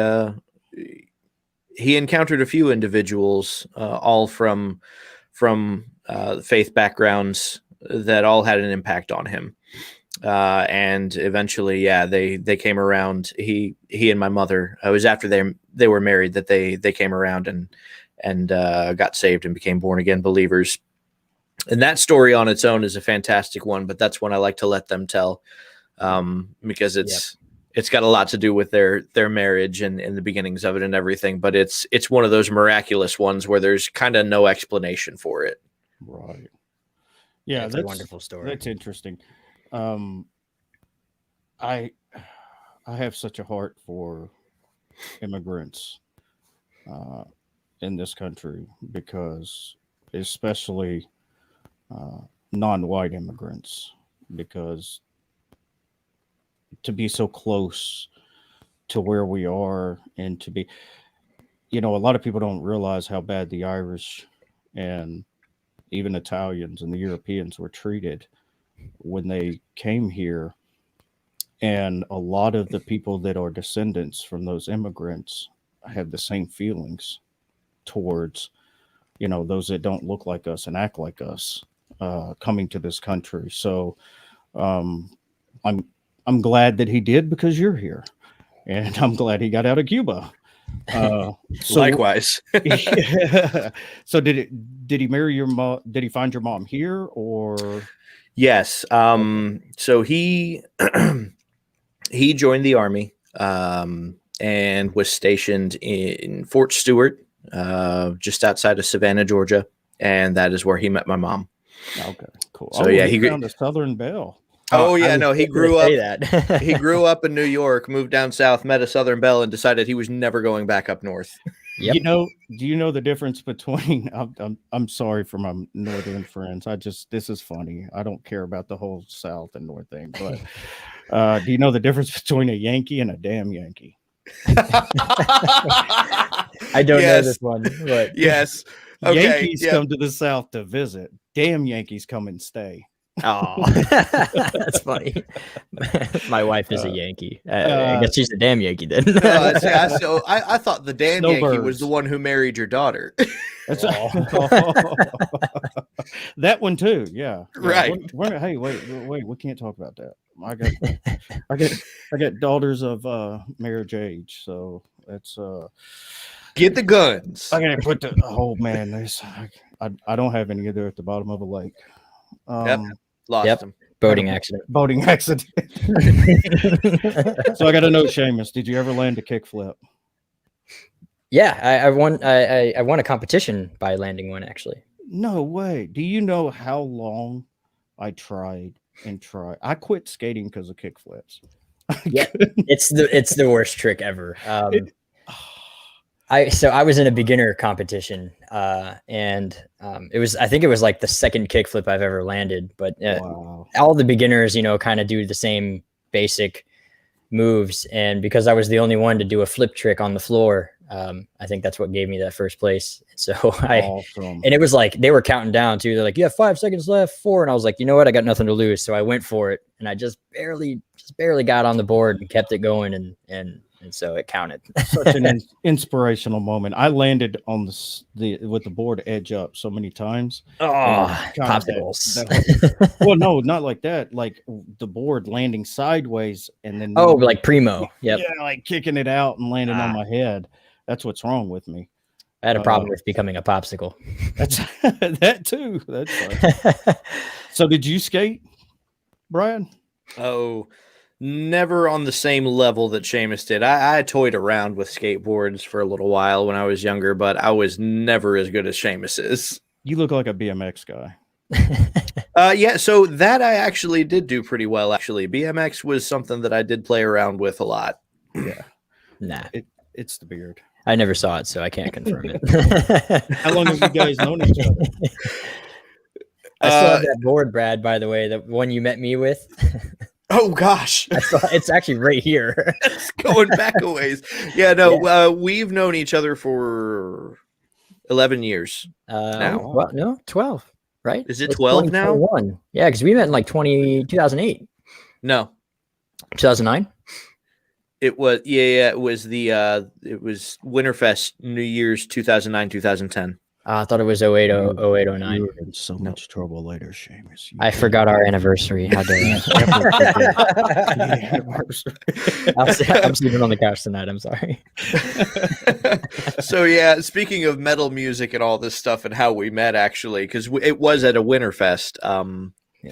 encountered a few individuals, all from faith backgrounds that all had an impact on him. And eventually, they came around. He and my mother, it was after they were married that they came around and got saved and became born again believers. And that story on its own is a fantastic one, but that's one I like to let them tell, because it's got a lot to do with their marriage and the beginnings of it and everything. But it's one of those miraculous ones where there's kind of no explanation for it. Right. Yeah, That's a wonderful story. That's interesting. I I have such a heart for immigrants in this country, because especially non-white immigrants, because to be so close to where we are, and to be, a lot of people don't realize how bad the Irish and even Italians and the Europeans were treated when they came here. And a lot of the people that are descendants from those immigrants have the same feelings towards, those that don't look like us and act like us coming to this country. So I'm glad that he did, because you're here, and I'm glad he got out of Cuba. Likewise. So did he marry your mom? Did he find your mom here, or? Yes. So he he joined the army and was stationed in Fort Stewart, just outside of Savannah, Georgia, and that is where he met my mom. Okay, cool. So yeah, he found a Southern belle. Oh yeah, no, he grew up. That. He grew up in New York, moved down south, met a Southern belle, and decided he was never going back up north. Yep. Do you know the difference between? I'm sorry for my northern friends. This is funny. I don't care about the whole South and North thing, but do you know the difference between a Yankee and a damn Yankee? I don't know this one, but yes. Okay, Yankees come to the South to visit. Damn Yankees come and stay. Oh, that's funny. My wife is a Yankee. I guess she's a damn Yankee then. So I thought the damn Yankee Snowbirds. was the one who married your daughter. That's that one too. Yeah. Right. Hey, wait. We can't talk about that. I got daughters of marriage age, so that's Get the guns. I gotta put man. I don't have any. They're at the bottom of a lake. Lost him. Boating accident. Boating accident. So I got to know, Seamus, did you ever land a kickflip? Yeah, I won. I won a competition by landing one, actually. No way. Do you know how long I tried and tried? I quit skating because of kickflips. Yeah, it's the worst trick ever. I was in a beginner competition, and I think it was like the second kickflip I've ever landed. But Wow. all the beginners, kind of do the same basic moves, and because I was the only one to do a flip trick on the floor, I think that's what gave me that first place. So Awesome. and it was like they were counting down too. They're like, "You have 5 seconds left, 4," and I was like, "You know what? I got nothing to lose." So I went for it, and I just barely got on the board and kept it going, and so it counted. Such an inspirational moment. I landed on with the board edge up so many times. Oh, popsicles. Well, no, not like that. Like the board landing sideways and then like primo. Yep. Yeah, like kicking it out and landing on my head. That's what's wrong with me. I had a problem with becoming a popsicle. That's that too. That's fine. So did you skate, Brian? Oh, never on the same level that Seamus did. I toyed around with skateboards for a little while when I was younger, but I was never as good as Seamus is. You look like a BMX guy. Yeah, so that I actually did do pretty well, actually. BMX was something that I did play around with a lot. Yeah. Nah. It's the beard. I never saw it, so I can't confirm it. How long have you guys known each other? I still have that board, Brad, by the way, the one you met me with. Oh, gosh. It's actually right here. It's going back a ways. Yeah, no, yeah. We've known each other for 11 years now. Well, no, 12, right? Is it 12 now? Yeah, because we met in like 2008. No. 2009? It was, it was it was Winterfest, New Year's 2009, 2010. I thought it was 08, 09. You were in so much trouble later, Seamus. I forgot our anniversary. How dare you? I'm sleeping on the couch tonight. I'm sorry. So, yeah, speaking of metal music and all this stuff and how we met, actually, because it was at a Winterfest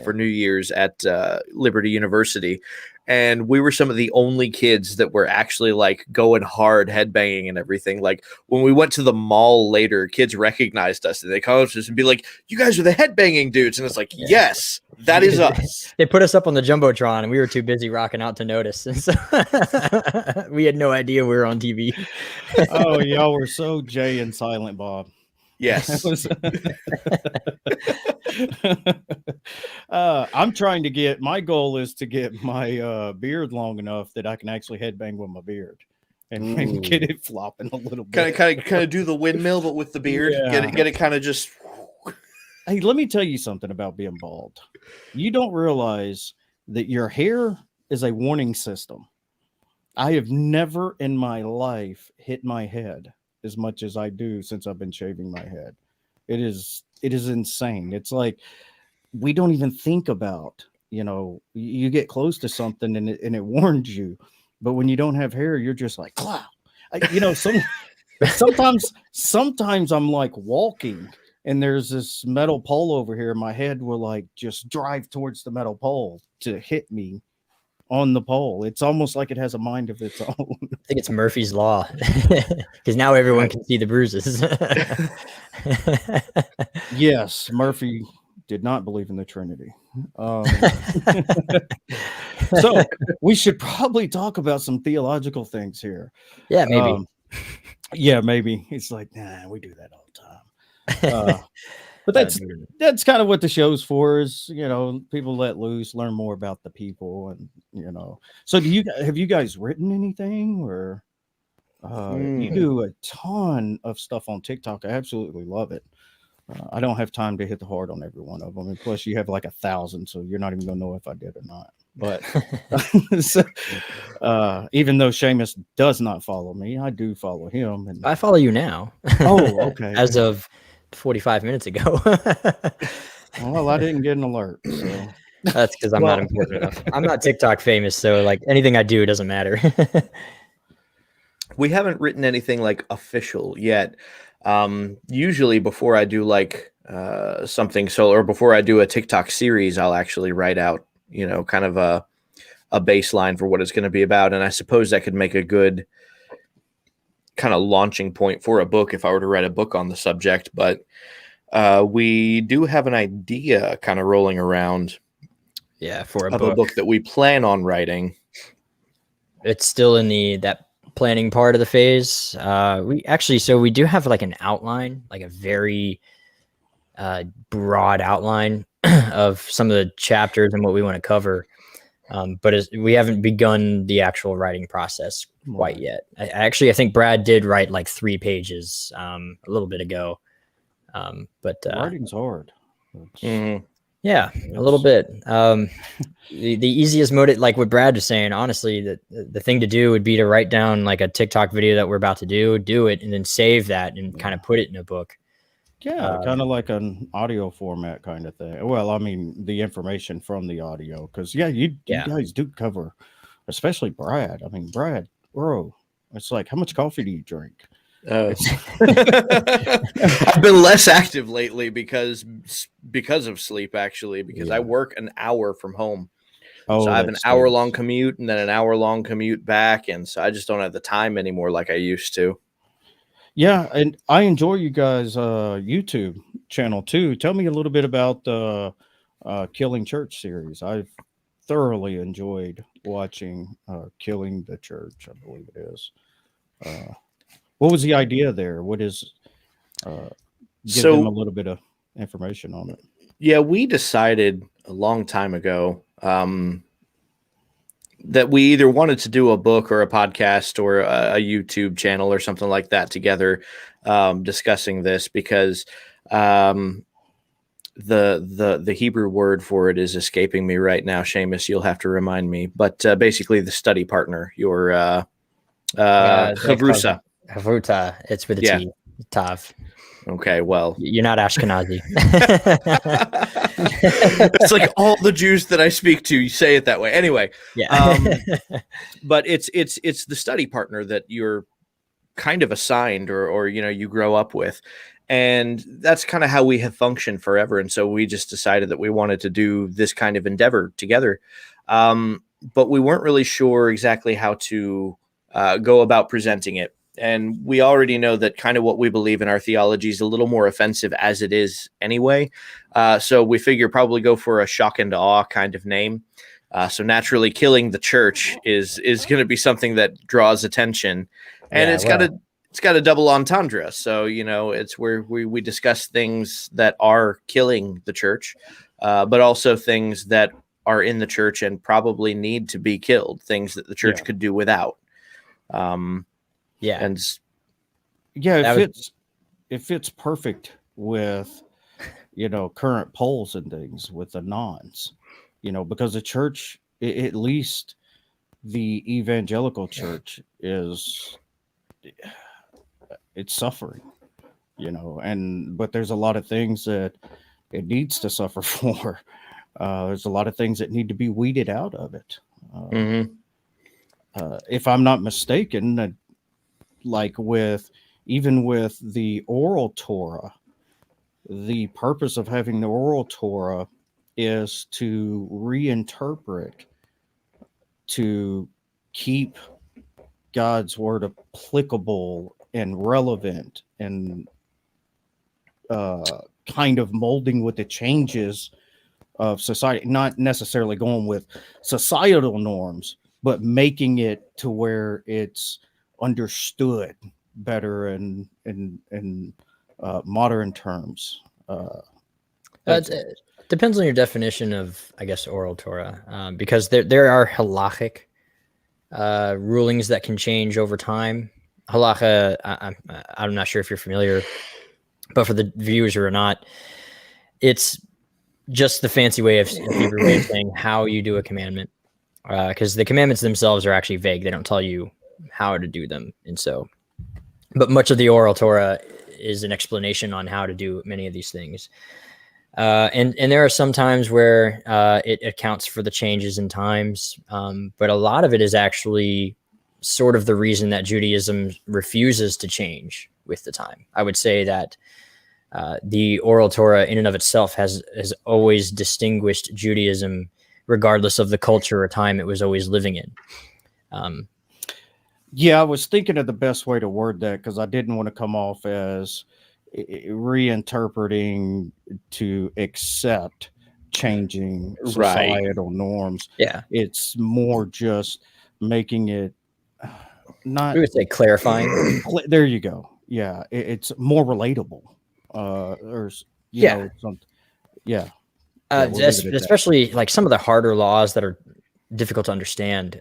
for New Year's at Liberty University. and we were some of the only kids that were actually like going hard headbanging and everything. Like when we went to the mall later, kids recognized us and they called us and be like, "You guys are the headbanging dudes," and it's like, yes, that is us. They put us up on the jumbotron, and we were too busy rocking out to notice, and so we had no idea we were on TV. Oh, y'all were so Jay and Silent Bob. Yes. I'm trying to get, my goal is to get my beard long enough that I can actually headbang with my beard and get it flopping a little bit. Kind of do the windmill, but with the beard. Yeah. Get it kind of just. Hey, let me tell you something about being bald. You don't realize that your hair is a warning system. I have never in my life hit my head as much as I do since I've been shaving my head. It is insane. It's like we don't even think about, you get close to something and it warns you, but when you don't have hair, you're just like, clow. Sometimes I'm like walking and there's this metal pole over here. My head will like just drive towards the metal pole to hit me on the pole. It's almost like it has a mind of its own. I think it's Murphy's Law, because now everyone can see the bruises. Yes, Murphy did not believe in the Trinity. So we should probably talk about some theological things here. Yeah, maybe. Maybe. It's like, nah, we do that all the time. But that's kind of what the show's for, is, people let loose, learn more about the people, and So have you guys written anything, or you do a ton of stuff on TikTok? I absolutely love it. I don't have time to hit the heart on every one of them, and plus you have like 1,000, so you're not even gonna know if I did or not. But even though Seamus does not follow me, I do follow him, and I follow you now. Oh, okay. As of 45 minutes ago. Well, I didn't get an alert, so that's because I'm not important enough. I'm not TikTok famous, so like anything I do doesn't matter. We haven't written anything like official yet. Usually before I do like something solo, or before I do a TikTok series, I'll actually write out, kind of a baseline for what it's going to be about. And I suppose that could make a good kind of launching point for a book if I were to write a book on the subject. But we do have an idea kind of rolling around. Yeah, for a book that we plan on writing. It's still in that planning part of the phase. We do have like an outline, like a very broad outline of some of the chapters and what we want to cover. But we haven't begun the actual writing process quite yet. I think Brad did write like 3 pages a little bit ago. But writing's hard. Yeah, a little bit. The easiest mode, like what Brad was saying, honestly, the thing to do would be to write down like a TikTok video that we're about to do it, and then save that and kind of put it in a book. Yeah, kind of like an audio format kind of thing. Well, I mean, the information from the audio, because you guys do cover, especially Brad. I mean, Brad, bro, it's like, how much coffee do you drink? I've been less active lately because of sleep, actually, because I work an hour from home. So I have an hour-long commute and then an hour-long commute back, and so I just don't have the time anymore like I used to. Yeah, and I enjoy you guys' YouTube channel too. Tell me a little bit about the Killing Church series. I've thoroughly enjoyed watching Killing the Church, I believe it is. What was the idea there? What is give them a little bit of information on it. Yeah, we decided a long time ago that we either wanted to do a book or a podcast or a YouTube channel or something like that together, discussing this, because the Hebrew word for it is escaping me right now. Seamus, you'll have to remind me. But basically, the study partner, your chavrusa. Chavruta. It's with a T. Tav. Okay, well, you're not Ashkenazi. It's like all the Jews that I speak to, you say it that way. Anyway, but it's the study partner that you're kind of assigned or you grow up with, and that's kind of how we have functioned forever. And so we just decided that we wanted to do this kind of endeavor together. but we weren't really sure exactly how to go about presenting it. And we already know that kind of what we believe in our theology is a little more offensive as it is anyway. So we figure probably go for a shock and awe kind of name. So naturally, killing the church is going to be something that draws attention, and it's got a double entendre. So it's where we discuss things that are killing the church, but also things that are in the church and probably need to be killed. Things that the church could do without. It fits perfect with current polls and things with the nons. Because the church, at least the evangelical church, it's suffering, but there's a lot of things that it needs to suffer for. There's a lot of things that need to be weeded out of it. If I'm not mistaken, like even with the oral Torah, the purpose of having the oral Torah is to reinterpret, to keep God's word applicable and relevant and kind of molding with the changes of society, not necessarily going with societal norms, but making it to where it's understood better in modern terms. It depends on your definition of, I guess, oral Torah, because there are halachic rulings that can change over time. Halacha, I'm not sure if you're familiar, but for the viewers who are not, it's just the fancy way of Hebrew way of saying how you do a commandment, because the commandments themselves are actually vague. They don't tell you how to do them, but much of the oral Torah is an explanation on how to do many of these things. And there are some times where it accounts for the changes in times, but a lot of it is actually sort of the reason that Judaism refuses to change with the time. I would say that the oral Torah in and of itself has always distinguished Judaism regardless of the culture or time it was always living in. I was thinking of the best way to word that, because I didn't want to come off as reinterpreting to accept changing societal norms. It's more just making it not, we would say, clarifying. There you go. It's more relatable. Especially like some of the harder laws that are difficult to understand.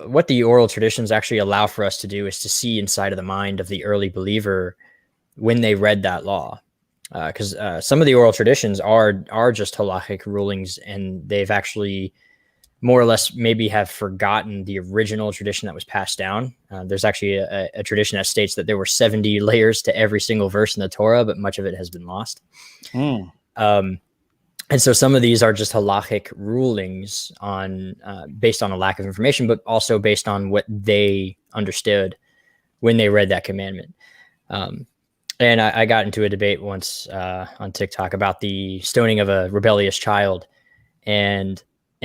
What the oral traditions actually allow for us to do is to see inside of the mind of the early believer when they read that law, because some of the oral traditions are just halachic rulings, and they've actually more or less maybe have forgotten the original tradition that was passed down. There's actually a tradition that states that there were 70 layers to every single verse in the Torah, but much of it has been lost. And so some of these are just halachic rulings on based on a lack of information, but also based on what they understood when they read that commandment. And I got into a debate once on TikTok about the stoning of a rebellious child, and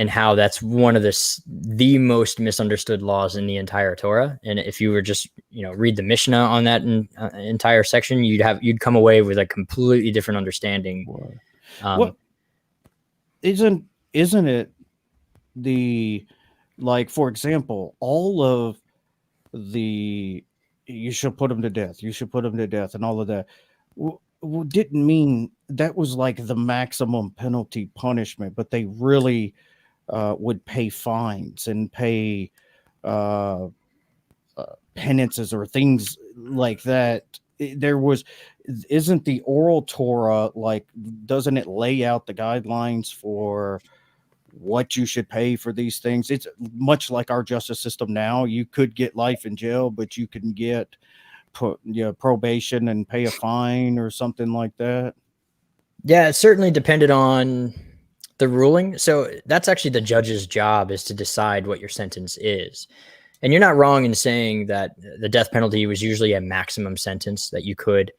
how that's one of the most misunderstood laws in the entire Torah. And if you were just read the Mishnah on that entire section, you'd come away with a completely different understanding. Isn't it for example, all of the you should put them to death, and all of that didn't mean that was like the maximum penalty punishment, but they really would pay fines and pay penances or things like that. Isn't the oral Torah, doesn't it lay out the guidelines for what you should pay for these things? It's much like our justice system now. You could get life in jail, but you can get probation and pay a fine or something like that. Yeah, it certainly depended on the ruling. So that's actually the judge's job, is to decide what your sentence is. And you're not wrong in saying that the death penalty was usually a maximum sentence, that you could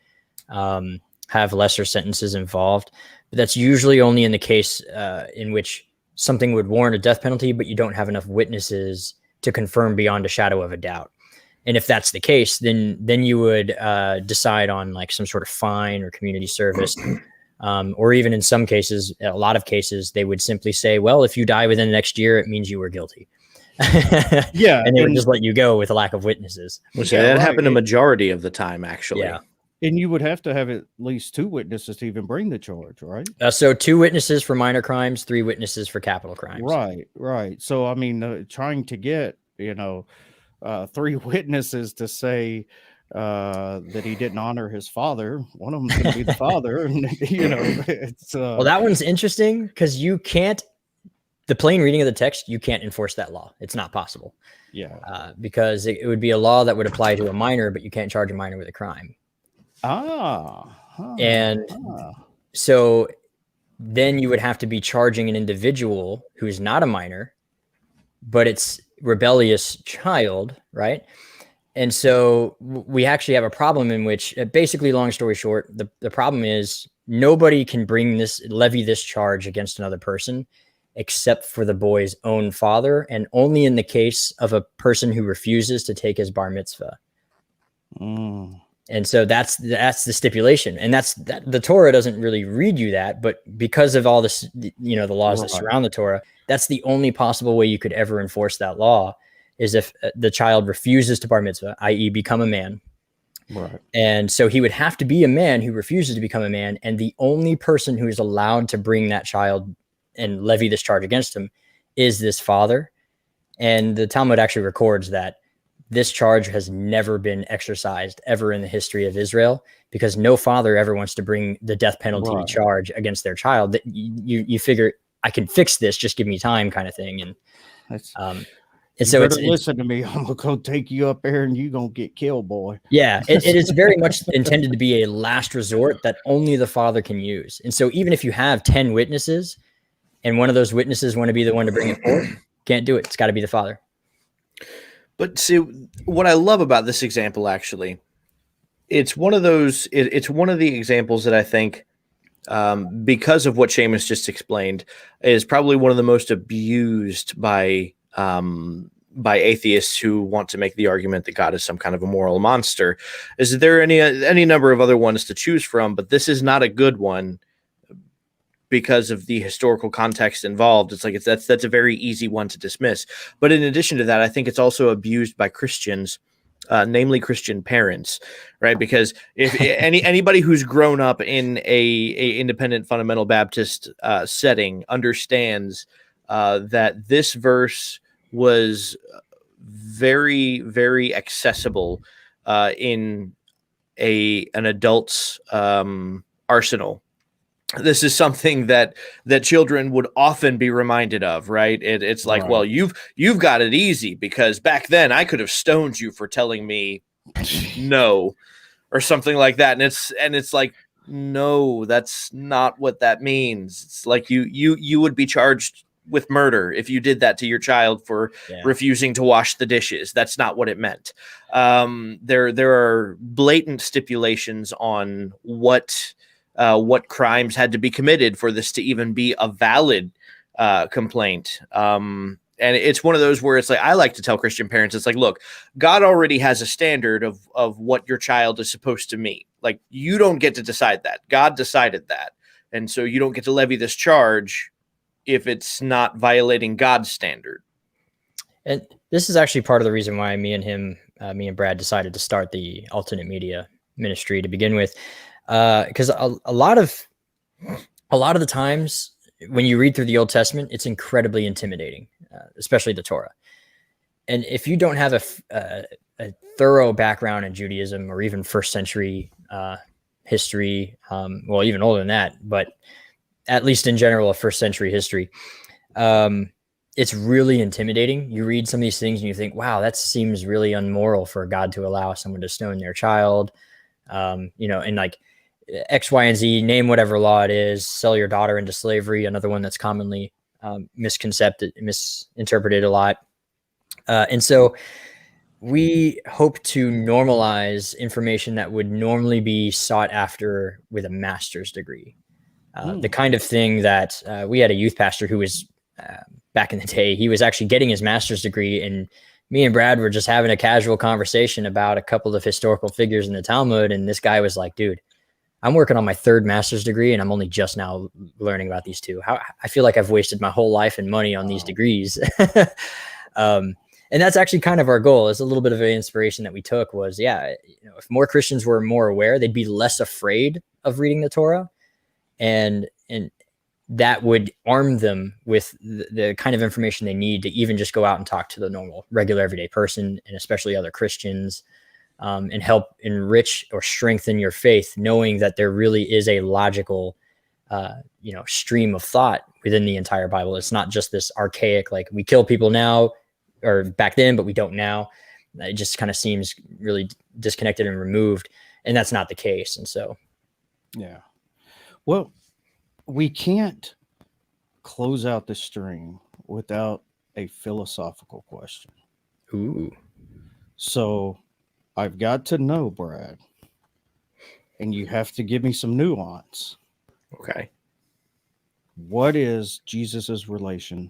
have lesser sentences involved. But that's usually only in the case in which something would warrant a death penalty, but you don't have enough witnesses to confirm beyond a shadow of a doubt. And if that's the case, then you would decide on like some sort of fine or community service. Or even in some cases, a lot of cases, they would simply say, well, if you die within the next year, it means you were guilty. Yeah. And they would just let you go with a lack of witnesses. Which Yeah, that right. happened a majority of the time, actually. Yeah. And you would have to have at least 2 witnesses to even bring the charge, right? So 2 witnesses for minor crimes, 3 witnesses for capital crimes. Right. So, I mean, trying to get, 3 witnesses to say that he didn't honor his father, one of them's going to be the father. And, it's. Well, that one's interesting because you can't, the plain reading of the text, you can't enforce that law. It's not possible. Yeah. Because it would be a law that would apply to a minor, but you can't charge a minor with a crime. So then you would have to be charging an individual who's not a minor, but it's rebellious child, right? And so we actually have a problem in which, basically, long story short, the problem is nobody can levy this charge against another person except for the boy's own father, and only in the case of a person who refuses to take his bar mitzvah. And so that's the stipulation, and the Torah doesn't really read you that, but because of all this, the laws that surround the Torah, that's the only possible way you could ever enforce that law, is if the child refuses to bar mitzvah, i.e. become a man. Right. And so he would have to be a man who refuses to become a man, and the only person who is allowed to bring that child and levy this charge against him is this father. And the Talmud actually records that this charge has never been exercised ever in the history of Israel, because no father ever wants to bring the death penalty charge against their child. That you figure, I can fix this, just give me time, kind of thing. And so it's listen to me. I'm gonna go take you up there, and you gonna get killed, boy. Yeah, it is very much intended to be a last resort that only the father can use. And so even if you have 10 witnesses, and one of those witnesses want to be the one to bring it forward, can't do it. It's got to be the father. But see, what I love about this example, actually, it's one of those. It's one of the examples that I think, because of what Seamus just explained, is probably one of the most abused by atheists who want to make the argument that God is some kind of a moral monster. Is there any number of other ones to choose from? But this is not a good one because of the historical context involved. It's like that's a very easy one to dismiss. But in addition to that, I think it's also abused by Christians, namely Christian parents, right? Because if anybody who's grown up in a independent fundamental Baptist setting understands that this verse was very, very accessible in an adult's arsenal. This is something that children would often be reminded of, right? It's like, right. Well, you've got it easy because back then I could have stoned you for telling me no, or something like that. And it's like, no, that's not what that means. It's like you would be charged with murder if you did that to your child for refusing to wash the dishes. That's not what it meant. There are blatant stipulations on what crimes had to be committed for this to even be a valid complaint. And it's one of those where it's like, I like to tell Christian parents, it's like, look, God already has a standard of what your child is supposed to meet. Like, you don't get to decide that. God decided that. And so you don't get to levy this charge if it's not violating God's standard. And this is actually part of the reason why me and Brad decided to start the Altarnate Media ministry to begin with. Because a lot of the times when you read through the Old Testament, it's incredibly intimidating, especially the Torah. And if you don't have a thorough background in Judaism or even first century history, well, even older than that, but at least in general, a first century history, it's really intimidating. You read some of these things and you think, wow, that seems really unmoral for God to allow someone to stone their child. And like X, Y, and Z, name whatever law it is, sell your daughter into slavery, another one that's commonly misinterpreted a lot. And so we hope to normalize information that would normally be sought after with a master's degree. The kind of thing that we had a youth pastor who was back in the day. He was actually getting his master's degree, and me and Brad were just having a casual conversation about a couple of historical figures in the Talmud. And this guy was like, dude, I'm working on my third master's degree and I'm only just now learning about these two. I feel like I've wasted my whole life and money on these degrees. And that's actually kind of our goal. Is a little bit of an inspiration that we took was, if more Christians were more aware, they'd be less afraid of reading the Torah, and that would arm them with the kind of information they need to even just go out and talk to the normal, regular, everyday person, and especially other Christians, and help enrich or strengthen your faith, knowing that there really is a logical, stream of thought within the entire Bible. It's not just this archaic, like we kill people now or back then, but we don't now. It just kind of seems really disconnected and removed, and that's not the case. And so, yeah, well, we can't close out the stream without a philosophical question. Ooh. So I've got to know, Brad, and you have to give me some nuance. Okay. What is Jesus's relation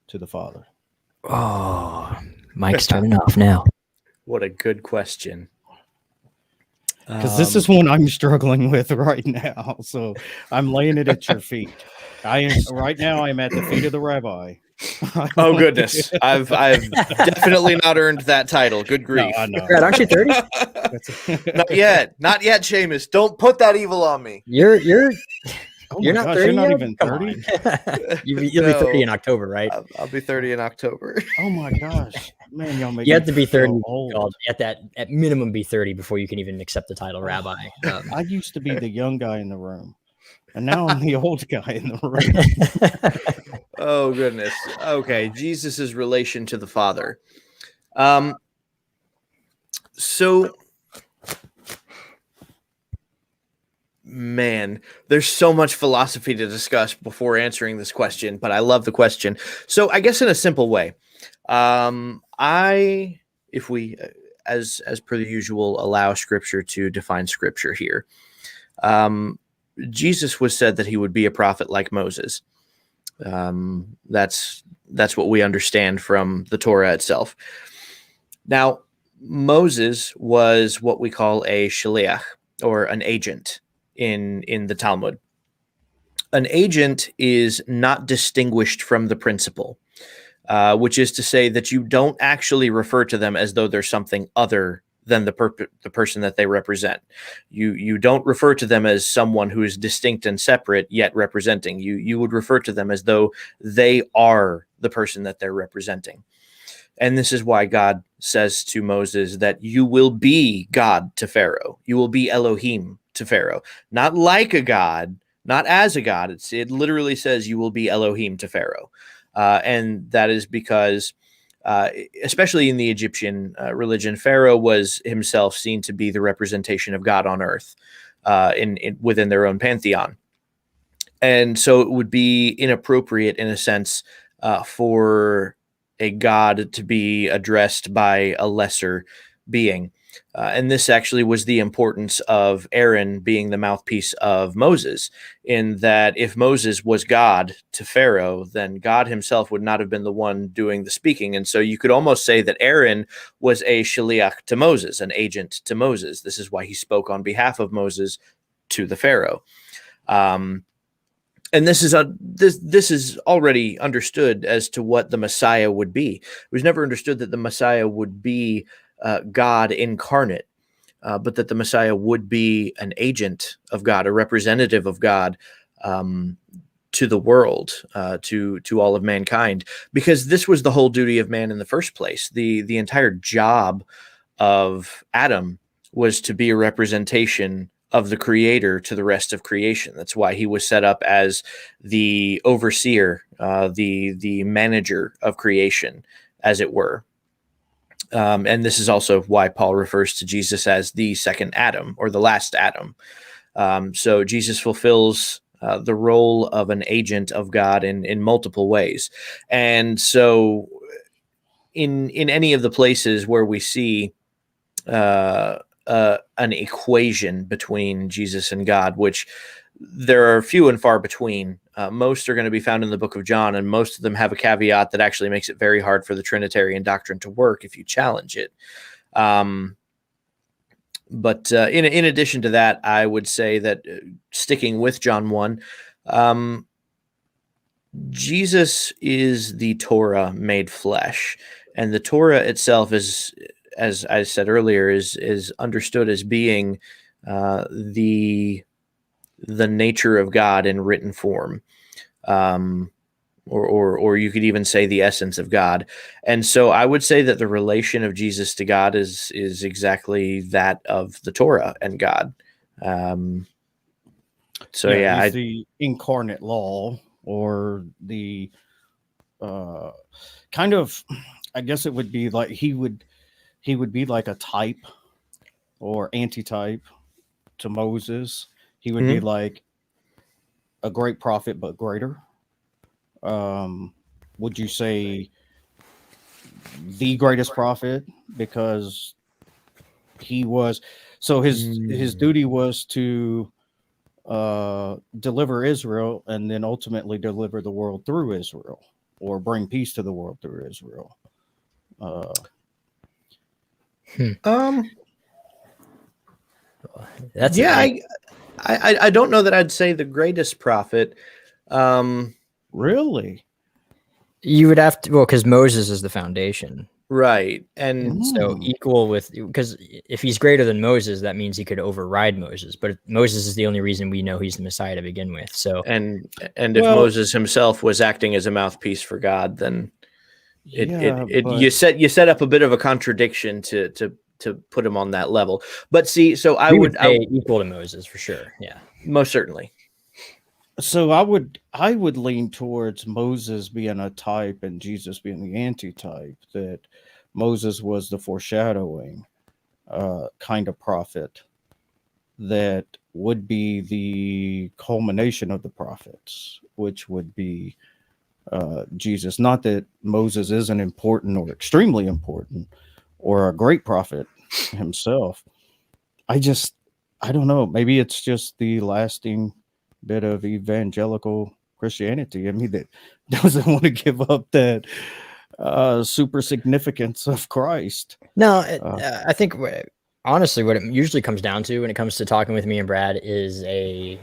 to the Father? Oh, Mike's turning off now. What a good question. Because this is one I'm struggling with right now. So I'm laying it at your feet. Right now I'm at the feet of the rabbi. Oh goodness. I've definitely not earned that title. Good grief. No, I know. Brad, aren't you 30? Not yet, Seamus. Don't put that evil on me. You're Oh You're my not gosh, 30 you're not yet? even Come 30. You'll be 30 in October, right? I'll be 30 in October. Oh my gosh, man, y'all make You me have to be 30. feel old. At minimum, be 30 before you can even accept the title rabbi. I used to be the young guy in the room, and now I'm the old guy in the room. Oh goodness. Okay, Jesus's relation to the Father. So, man, there's so much philosophy to discuss before answering this question, but I love the question. So, I guess in a simple way, if we, as per the usual, allow Scripture to define Scripture here, Jesus was said that he would be a prophet like Moses. That's what we understand from the Torah itself. Now, Moses was what we call a shaliach, or an agent in the Talmud. An agent is not distinguished from the principal, which is to say that you don't actually refer to them as though they're something other than the person that they represent. You don't refer to them as someone who is distinct and separate yet representing. You would refer to them as though they are the person that they're representing. And this is why God says to Moses that you will be God to Pharaoh. You will be Elohim to Pharaoh. Not like a God, not as a God. It literally says you will be Elohim to Pharaoh. And that is because, especially in the Egyptian religion, Pharaoh was himself seen to be the representation of God on earth within their own pantheon. And so it would be inappropriate, in a sense, for a God to be addressed by a lesser being. And this actually was the importance of Aaron being the mouthpiece of Moses, in that if Moses was God to Pharaoh, then God himself would not have been the one doing the speaking. And so you could almost say that Aaron was a shaliach to Moses, an agent to Moses. This is why he spoke on behalf of Moses to the Pharaoh. And this is already understood as to what the Messiah would be. It was never understood that the Messiah would be God incarnate, but that the Messiah would be an agent of God, a representative of God to the world, to all of mankind, because this was the whole duty of man in the first place. The entire job of Adam was to be a representation of the Creator to the rest of creation. That's why he was set up as the overseer, the manager of creation, as it were. And this is also why Paul refers to Jesus as the second Adam, or the last Adam. So Jesus fulfills the role of an agent of God in multiple ways. And so in any of the places where we see an equation between Jesus and God, which there are few and far between. Most are going to be found in the book of John, and most of them have a caveat that actually makes it very hard for the Trinitarian doctrine to work if you challenge it. But in addition to that, I would say that sticking with John 1, Jesus is the Torah made flesh, and the Torah itself is, as I said earlier, is understood as being the nature of God in written form, or you could even say the essence of God. And so I would say that the relation of Jesus to God is exactly that of the Torah and God. He's the incarnate law, or the kind of, I guess it would be like he would be like a type or antitype to Moses. He would be like a great prophet, but greater. Would you say the greatest prophet, because he was, so his duty was to deliver Israel, and then ultimately deliver the world through Israel, or bring peace to the world through Israel. That's I don't know that I'd say the greatest prophet. Really? You would have to, well, because Moses is the foundation, right? And so equal with, because if he's greater than Moses, that means he could override Moses. But Moses is the only reason we know he's the Messiah to begin with. So and if Moses himself was acting as a mouthpiece for God, then you set up a bit of a contradiction to put him on that level. But see, so I would say equal to Moses for sure. Yeah, most certainly. So I would lean towards Moses being a type and Jesus being the antitype, that Moses was the foreshadowing kind of prophet that would be the culmination of the prophets, which would be Jesus. Not that Moses isn't important or extremely important or a great prophet himself. I don't know. Maybe it's just the lasting bit of evangelical Christianity in me that doesn't want to give up that super significance of Christ. No, I think honestly, what it usually comes down to when it comes to talking with me and Brad is a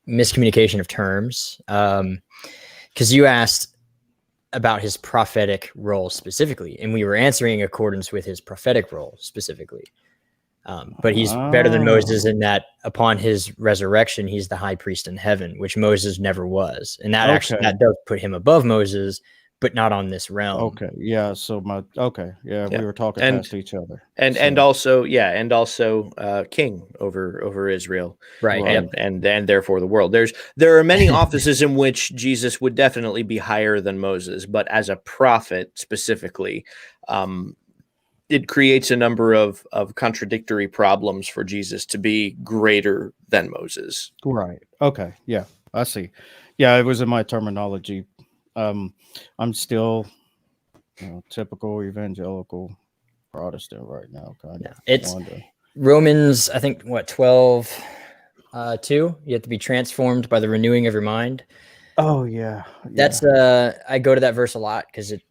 miscommunication of terms. Because you asked about his prophetic role specifically, and we were answering in accordance with his prophetic role specifically. But he's better than Moses in that upon his resurrection, he's the high priest in heaven, which Moses never was. And that actually, that does put him above Moses, but not on this realm. Okay. Yeah. So we were talking past each other. And also king over Israel. Right. And therefore the world. There are many offices in which Jesus would definitely be higher than Moses, but as a prophet specifically, it creates a number of contradictory problems for Jesus to be greater than Moses. Right. Okay. Yeah, I see. Yeah, it was in my terminology. I'm still typical evangelical Protestant right now. Kind of. It's Romans, I think, 12, 2. You have to be transformed by the renewing of your mind. Oh, yeah. That's I go to that verse a lot because it's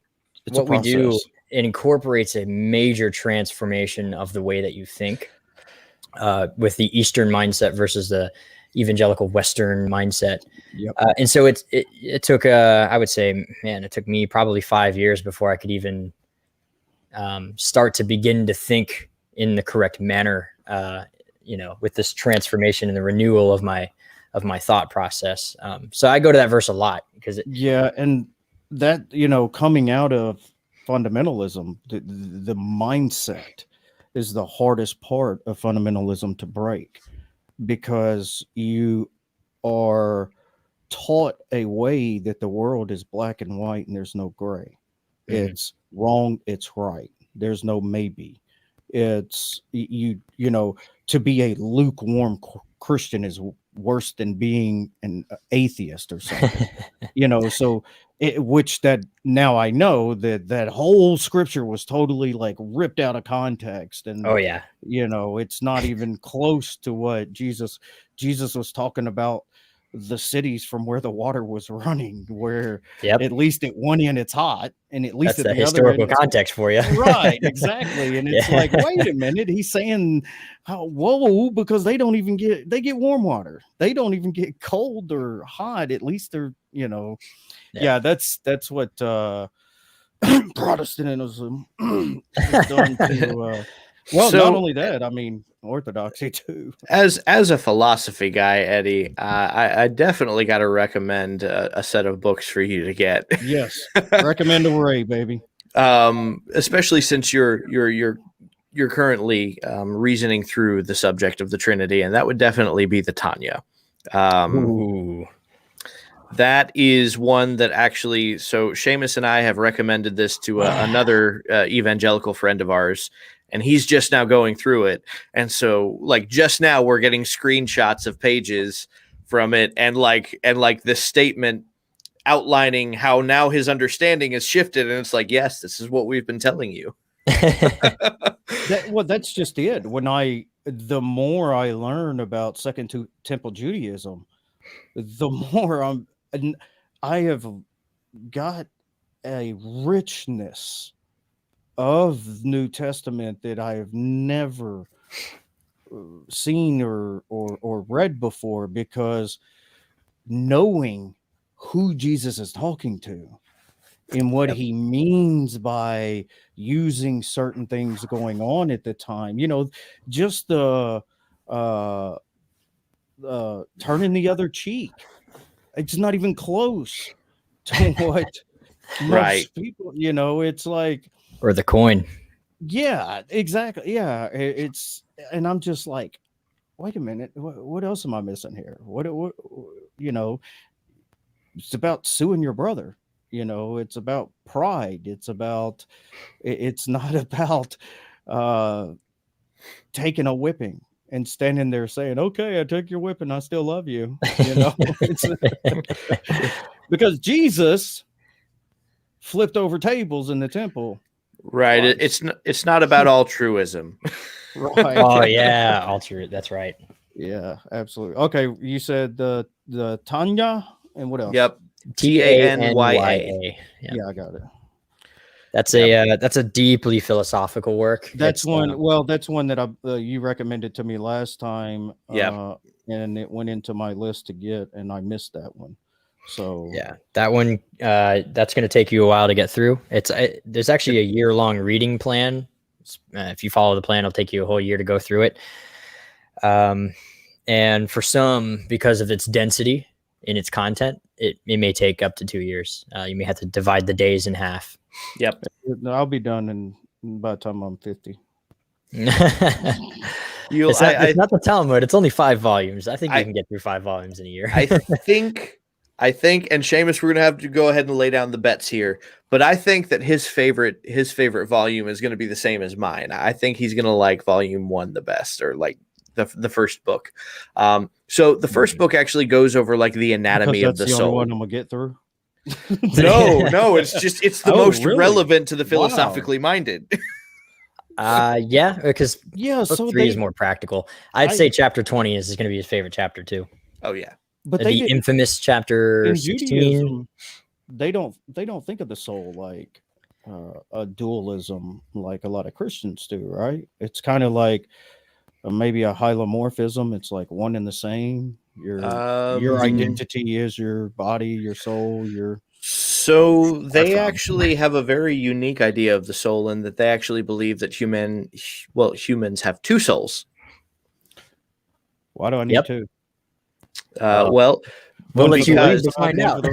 what we do. It incorporates a major transformation of the way that you think, with the Eastern mindset versus the evangelical Western mindset. Yep. And so it took, I would say, it took me probably 5 years before I could even start to begin to think in the correct manner, with this transformation and the renewal of my thought process. So I go to that verse a lot because and that, coming out of fundamentalism, the mindset is the hardest part of fundamentalism to break, because you are taught a way that the world is black and white and there's no gray. It's wrong, it's right, there's no maybe. It's to be a lukewarm Christian is worse than being an atheist or something. So which that now I know that whole scripture was totally like ripped out of context, and Oh yeah. it's not even close to what Jesus was talking about. The cities from where the water was running, where Yep. at least at one end it's hot, and at least That's at the the other end, historical context for you. right, exactly. And it's Yeah. like, wait a minute, he's saying, whoa, because they get warm water. They don't even get cold or hot. At least they're, Yeah. that's what Protestantism has done to well, So- not only that, I mean Orthodoxy too. As a philosophy guy, Eddie, I definitely got to recommend a set of books for you to get. Yes, recommend a Ray, baby. Especially since you're currently reasoning through the subject of the Trinity, and that would definitely be the Tanya. Ooh. That is one that actually, so Seamus and I have recommended this to another evangelical friend of ours, and he's just now going through it. And so, like, just now we're getting screenshots of pages from it, and like this statement outlining how now his understanding has shifted. And it's like, yes, this is what we've been telling you. That's just it. The more I learn about Second Temple Judaism, the more I have got a richness of New Testament that I have never seen or read before, because knowing who Jesus is talking to and what he means by using certain things going on at the time, just the turning the other cheek. It's not even close to what Right. most people, it's like, Or the coin. yeah, exactly. Yeah. And I'm just like, wait a minute. What else am I missing here? What, it's about suing your brother. It's about pride. It's not about taking a whipping and standing there saying, okay, I took your whipping, I still love you. It's because Jesus flipped over tables in the temple. Right. Twice. It's not about altruism. Right. Oh yeah, alter. That's right. Yeah, absolutely. Okay, you said the Tanya and what else? Yep. Tanya. Yeah, I got it. That's a deeply philosophical work. That's one. Well, that's one that you recommended to me last time. Yep. And it went into my list to get, and I missed that one. So yeah, that one that's going to take you a while to get through. There's actually a year-long reading plan. If you follow the plan, it'll take you a whole year to go through it. And for some, because of its density in its content, it may take up to 2 years. You may have to divide the days in half. Yep. I'll be done by the time I'm 50. It's not the Talmud. It's only 5 volumes. I think you can get through 5 volumes in a year. I think, and Seamus, we're gonna have to go ahead and lay down the bets here. But I think that his favorite volume is gonna be the same as mine. I think he's gonna like volume 1 the best, or like the first book. So the first book actually goes over like the anatomy of the soul. Only one I'm gonna get through. No, it's the most really? relevant to the philosophically minded. Yeah, because so 3 is more practical. I'd say chapter 20 is going to be his favorite chapter too. Oh yeah, but the infamous chapter in 16. Judaism, they don't think of the soul like a dualism like a lot of Christians do, right? It's kind of like maybe a hylomorphism. It's like one and the same. Your identity is your body, your soul, your. So they actually have a very unique idea of the soul, in that they actually believe that humans have 2 souls. Why do I need 2? We'll let you wait to find out.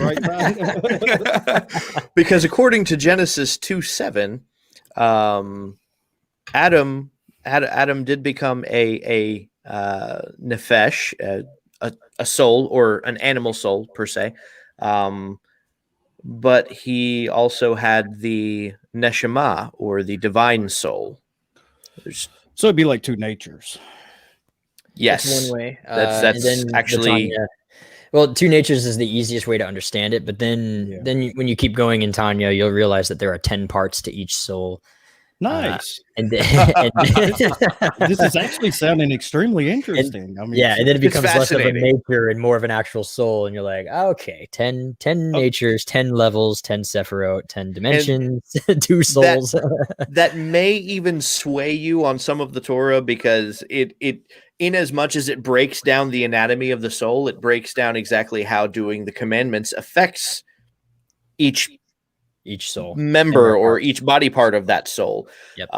Because according to Genesis 2:7, Adam did become a nefesh, a soul, or an animal soul per se. But he also had the neshama, or the divine soul. So it'd be like 2 natures. Yes, one way. That's and then actually. Well, two natures is the easiest way to understand it, but then when you keep going in Tanya, you'll realize that there are 10 parts to each soul. Nice. And then, This is actually sounding extremely interesting. I mean, and then it becomes less of a fascinating. nature and more of an actual soul, and you're like, okay, 10 natures, 10 levels, 10 Sephiroth, 10 dimensions, 2 souls. That may even sway you on some of the Torah, because it in as much as it breaks down the anatomy of the soul, it breaks down exactly how doing the commandments affects each soul member or each body part of that soul. Yep.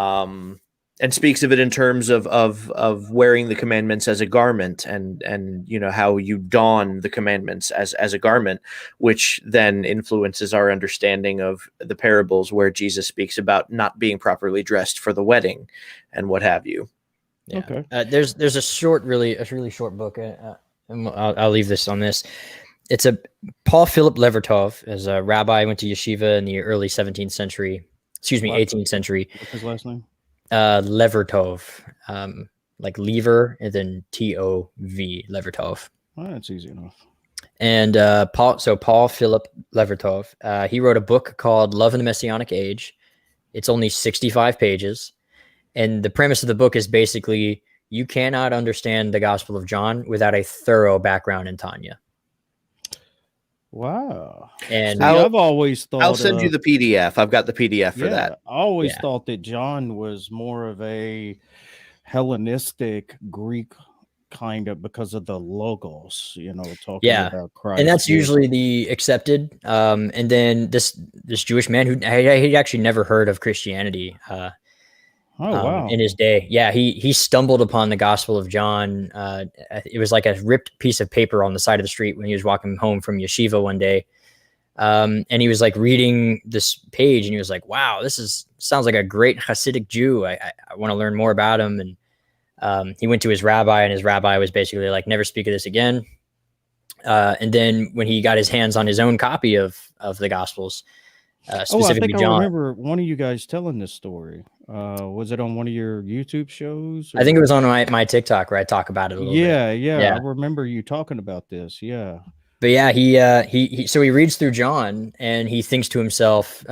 And speaks of it in terms of wearing the commandments as a garment, and you know how you don the commandments as a garment, which then influences our understanding of the parables where Jesus speaks about not being properly dressed for the wedding and what have you. Yeah. Okay. There's a really short book. And I'll leave this on this. It's a Paul Philip Levertov, as a rabbi, went to yeshiva in the early 17th century. Excuse me, 18th century. What's his last name? Levertov, like lever and then Tov, Levertov. Oh, that's easy enough. And Paul Philip Levertov, he wrote a book called Love in the Messianic Age. It's only 65 pages. And the premise of the book is basically you cannot understand the Gospel of John without a thorough background in Tanya. Wow. And see, I've always thought I'll send you the PDF. I've got the PDF for that. I always thought that John was more of a Hellenistic Greek kind of, because of the logos, you know, talking about Christ. And that's usually the accepted. And then this Jewish man who he'd actually never heard of Christianity. Wow. In his day. Yeah, he stumbled upon the Gospel of John. It was like a ripped piece of paper on the side of the street when he was walking home from yeshiva one day. And he was like reading this page, and he was like, wow, sounds like a great Hasidic Jew. I want to learn more about him. And he went to his rabbi, and his rabbi was basically like, never speak of this again. And then when he got his hands on his own copy of the Gospels, specifically I John. I remember one of you guys telling this story. Was it on one of your YouTube shows? I think it was on my TikTok where I talk about it a little bit. Yeah. I remember you talking about this. Yeah. But yeah, he reads through John, and he thinks to himself,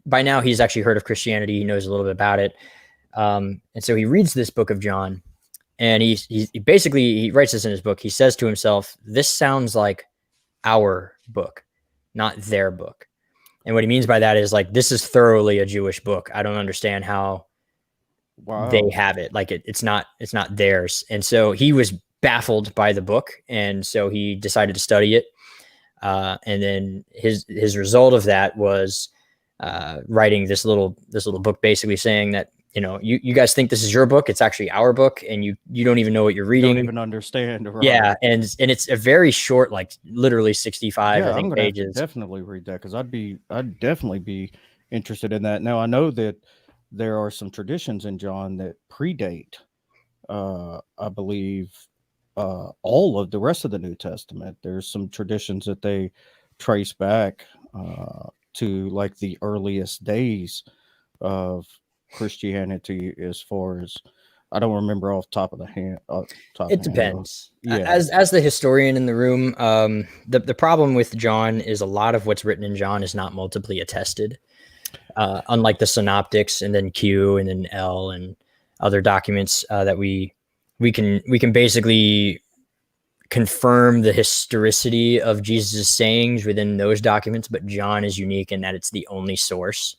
by now he's actually heard of Christianity. He knows a little bit about it. And so he reads this book of John, and he basically writes this in his book. He says to himself, this sounds like our book, not their book. And what he means by that is like, this is thoroughly a Jewish book. I don't understand how they have it. Like it's not theirs. And so he was baffled by the book. And so he decided to study it. And then his result of that was writing this little book, basically saying that, you know, you guys think this is your book. It's actually our book. And you don't even know what you're reading. Don't even understand. Right? Yeah. And it's a very short, like literally 65, I think, pages. Definitely read that, because I'd definitely be interested in that. Now, I know that there are some traditions in John that predate, I believe, all of the rest of the New Testament. There's some traditions that they trace back to like the earliest days of Christianity, as far as I don't remember off top of the hand. It depends. Yeah. As the historian in the room, the problem with John is a lot of what's written in John is not multiply attested, unlike the synoptics and then Q and then L and other documents that we can basically confirm the historicity of Jesus' sayings within those documents, but John is unique in that it's the only source.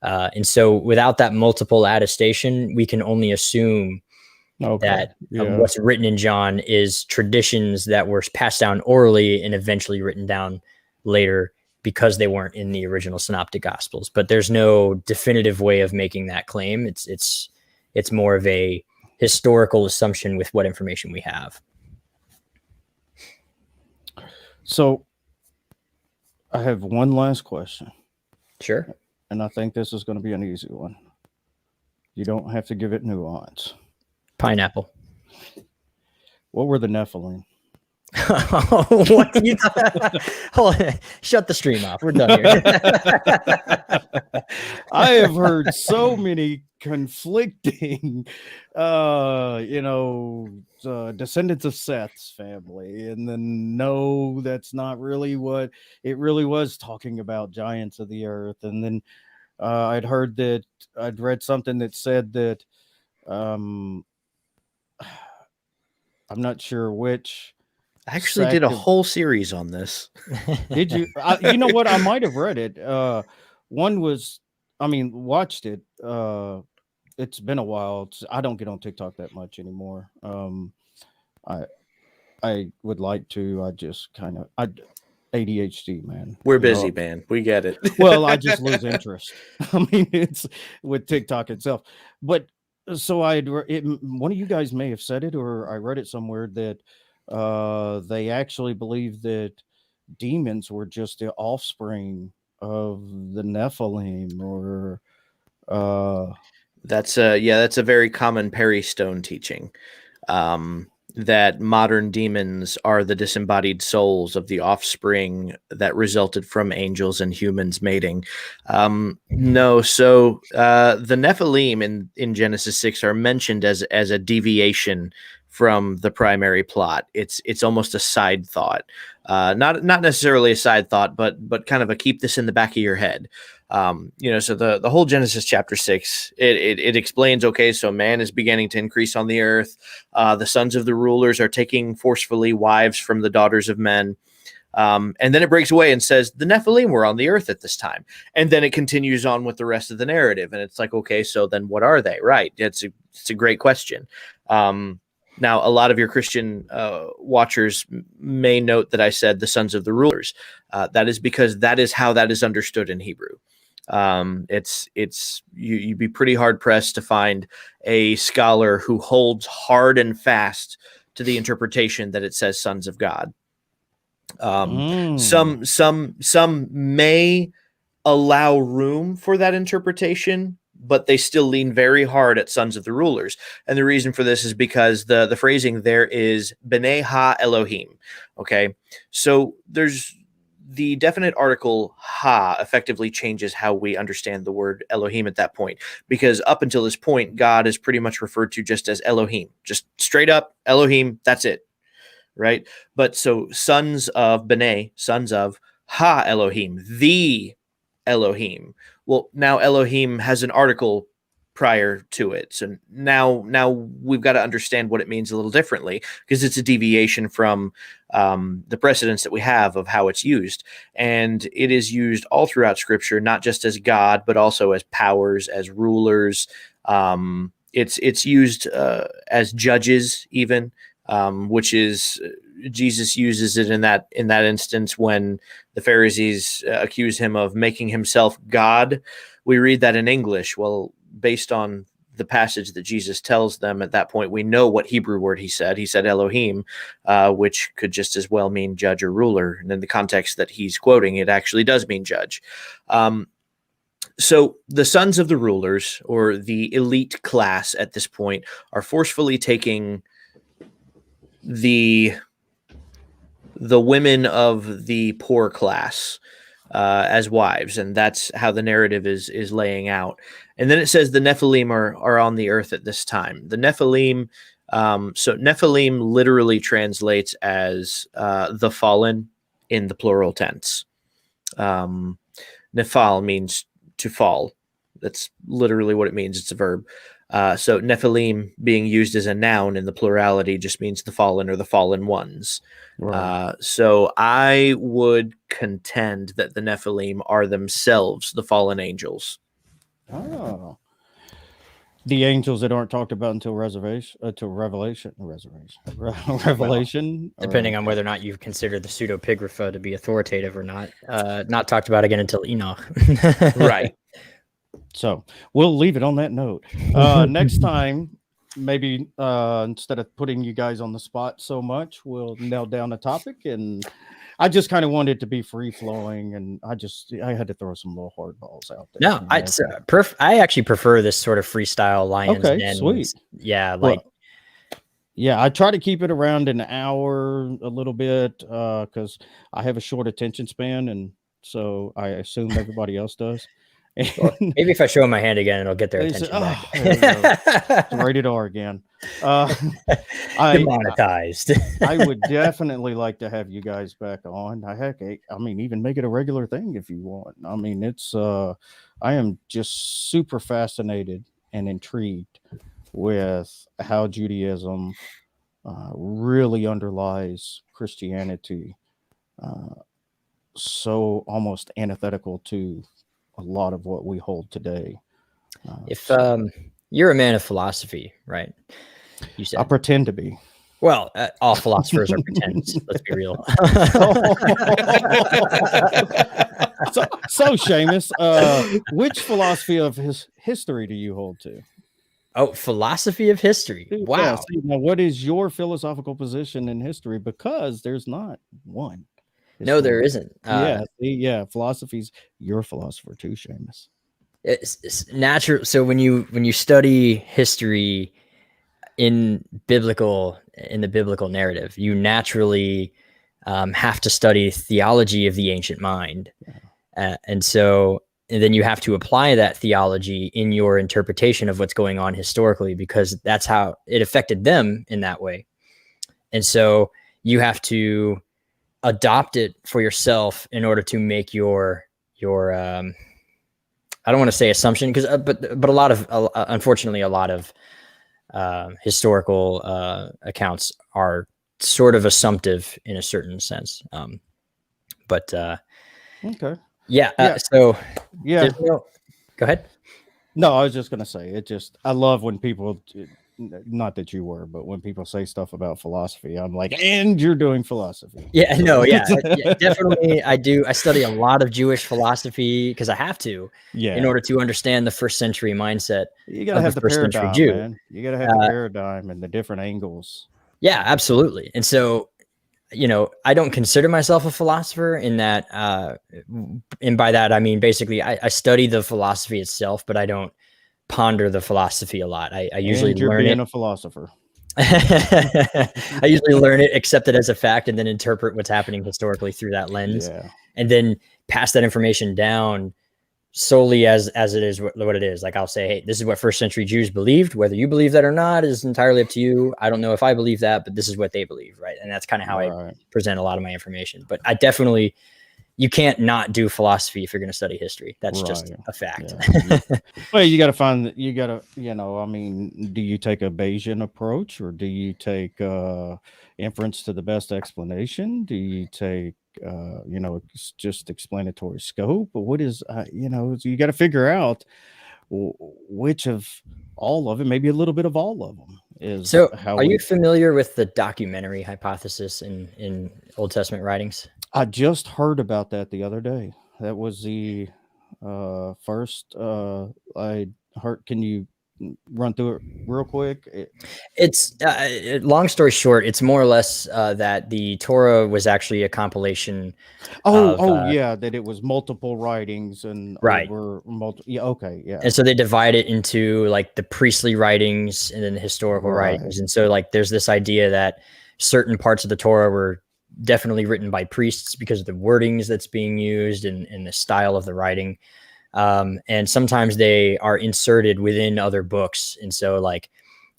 And so without that multiple attestation, we can only assume that what's written in John is traditions that were passed down orally and eventually written down later because they weren't in the original synoptic gospels. But there's no definitive way of making that claim. It's more of a historical assumption with what information we have. So I have one last question. Sure. And I think this is going to be an easy one. You don't have to give it nuance. Pineapple. What were the Nephilim? What do you hold on. Shut the stream off. We're done here. I have heard so many conflicting, descendants of Seth's family, and then no, that's not really what it really was, talking about giants of the earth. And then I'd read something that said that I'm not sure which. I actually did a whole series on this. Did you? You know what? I might have read it. One was, watched it. It's been a while. I don't get on TikTok that much anymore. I would like to. I just kind of ADHD, man. We're busy, man. We get it. Well, I just lose interest. It's with TikTok itself. But so one of you guys may have said it, or I read it somewhere that they actually believe that demons were just the offspring of the Nephilim, or that's a very common Perry Stone teaching, that modern demons are the disembodied souls of the offspring that resulted from angels and humans mating. No, so the Nephilim in Genesis 6 are mentioned as a deviation from the primary plot. It's almost a side thought, not necessarily a side thought, but kind of a keep this in the back of your head. So the whole Genesis chapter 6, it explains, okay, so man is beginning to increase on the earth. The sons of the rulers are taking forcefully wives from the daughters of men. And then it breaks away and says the Nephilim were on the earth at this time. And then it continues on with the rest of the narrative. And it's like, okay, so then what are they? Right. It's a great question. Now, a lot of your Christian watchers may note that I said the sons of the rulers. That is because that is how that is understood in Hebrew. You'd be pretty hard pressed to find a scholar who holds hard and fast to the interpretation that it says sons of God. Some may allow room for that interpretation, but they still lean very hard at sons of the rulers. And the reason for this is because the phrasing there is B'nai Ha Elohim. Okay. So there's the definite article ha effectively changes how we understand the word Elohim at that point, because up until this point, God is pretty much referred to just as Elohim, just straight up Elohim. That's it. Right. But so sons of B'nai, sons of Ha Elohim, the Elohim. Well, now Elohim has an article prior to it. So now we've got to understand what it means a little differently, because it's a deviation from the precedents that we have of how it's used. And it is used all throughout Scripture, not just as God, but also as powers, as rulers. It's used as judges even, which is Jesus uses it in that instance when the Pharisees accuse him of making himself God. We read that in English. Well, based on the passage that Jesus tells them at that point, we know what Hebrew word he said. He said Elohim, which could just as well mean judge or ruler. And in the context that he's quoting, it actually does mean judge. So the sons of the rulers, or the elite class at this point, are forcefully taking the women of the poor class as wives, and that's how the narrative is laying out. And then it says the Nephilim are on the earth at this time. The Nephilim, so Nephilim literally translates as the fallen in the plural tense. Nephal means to fall. That's literally what it means. It's a verb. So Nephilim being used as a noun in the plurality just means the fallen or the fallen ones. Right. So I would contend that the Nephilim are themselves the fallen angels. Oh, the angels that aren't talked about until Revelation. Depending on whether or not you consider the pseudepigrapha to be authoritative or not. Not talked about again until Enoch. Right. So we'll leave it on that note. Next time, maybe instead of putting you guys on the spot so much, we'll nail down a topic. And I just kind of wanted it to be free flowing, and I had to throw some little hard balls out there. No, I actually prefer this sort of freestyle Lions Den. Sweet. Yeah, like Yeah, I try to keep it around an hour, a little bit, because I have a short attention span, and so I assume everybody else does. Well, And maybe if I show them my hand again, it'll get their they say, attention "Oh, there we go. back. It's rated R again." Uh, I Demonetized. I would definitely like to have you guys back on. I mean, even make it a regular thing if you want. I mean, it's I am just super fascinated and intrigued with how Judaism really underlies Christianity, so almost antithetical to a lot of what we hold today. If you're a man of philosophy, right? You I said. pretend to be. Well, all philosophers are pretends. Let's be real. So Seamus, which philosophy of history do you hold to? Oh, philosophy of history. Wow. Yeah, see, now, what is your philosophical position in history? Because there's not one. No, there isn't. Yeah, philosophy's your philosopher too, Seamus. It's natural. So when you study history in the biblical narrative, you naturally have to study theology of the ancient mind, and then you have to apply that theology in your interpretation of what's going on historically, because that's how it affected them in that way. And so you have to adopt it for yourself in order to make your I don't want to say assumption, because but a lot of unfortunately a lot of historical accounts are sort of assumptive in a certain sense. Okay. Yeah. So yeah. go ahead. No, I was just going to say, I love when people, not that you were, but when people say stuff about philosophy, I'm like, and you're doing philosophy. Yeah, no, yeah, definitely. I do. I study a lot of Jewish philosophy because I have to, in order to understand the first century mindset. You got to have the paradigm, man. You got to have the paradigm and the different angles. Yeah, absolutely. And so, I don't consider myself a philosopher in that, and by that, I mean, basically I study the philosophy itself, but I don't ponder the philosophy a lot. I usually learn it. A philosopher. I usually learn it, accept it as a fact, and then interpret what's happening historically through that lens, and then pass that information down solely as it is what it is. Like I'll say, hey, this is what first century Jews believed. Whether you believe that or not is entirely up to you. I don't know if I believe that, but this is what they believe, right? And that's kind of how I present a lot of my information. But I definitely, you can't not do philosophy if you're going to study history. That's just a fact. Yeah. Well, you got to find that. You got to, I mean, do you take a Bayesian approach, or do you take inference to the best explanation? Do you take just explanatory scope? But what is, you got to figure out which of all of it, maybe a little bit of all of them is. So are you familiar with the documentary hypothesis in Old Testament writings? I just heard about that the other day. That was the first I heard. Can you run through it real quick? It's long story short, it's more or less that the Torah was actually a compilation. That it was multiple writings and over multiple. Yeah, okay, yeah. And so they divide it into like the priestly writings and then the historical writings. And so like there's this idea that certain parts of the Torah were definitely written by priests because of the wordings that's being used and the style of the writing. And sometimes they are inserted within other books. And so like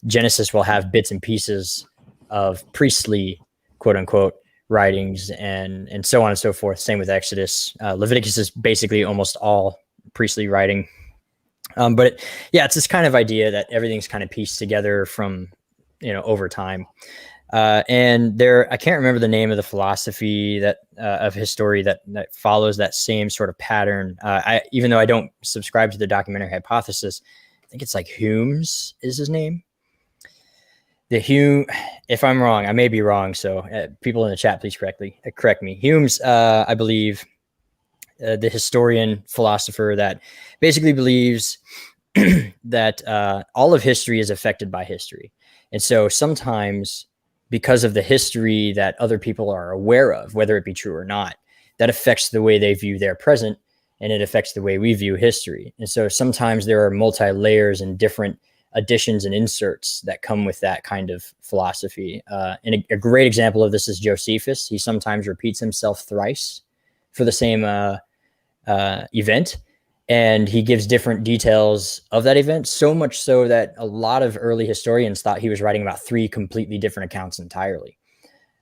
Genesis will have bits and pieces of priestly, quote unquote, writings and so on and so forth. Same with Exodus. Leviticus is basically almost all priestly writing. But it's this kind of idea that everything's kind of pieced together from, over time. And I can't remember the name of the philosophy that of history that follows that same sort of pattern. Even though I don't subscribe to the documentary hypothesis, I think it's like Hume's is his name. If I'm wrong, I may be wrong. So people in the chat, please correct me. Hume's, I believe, the historian philosopher that basically believes that all of history is affected by history. And so sometimes, because of the history that other people are aware of, whether it be true or not, that affects the way they view their present, and it affects the way we view history. And so sometimes there are multi-layers and different additions and inserts that come with that kind of philosophy. And a great example of this is Josephus. He sometimes repeats himself thrice for the same event, and he gives different details of that event, so much so that a lot of early historians thought he was writing about 3 completely different accounts entirely.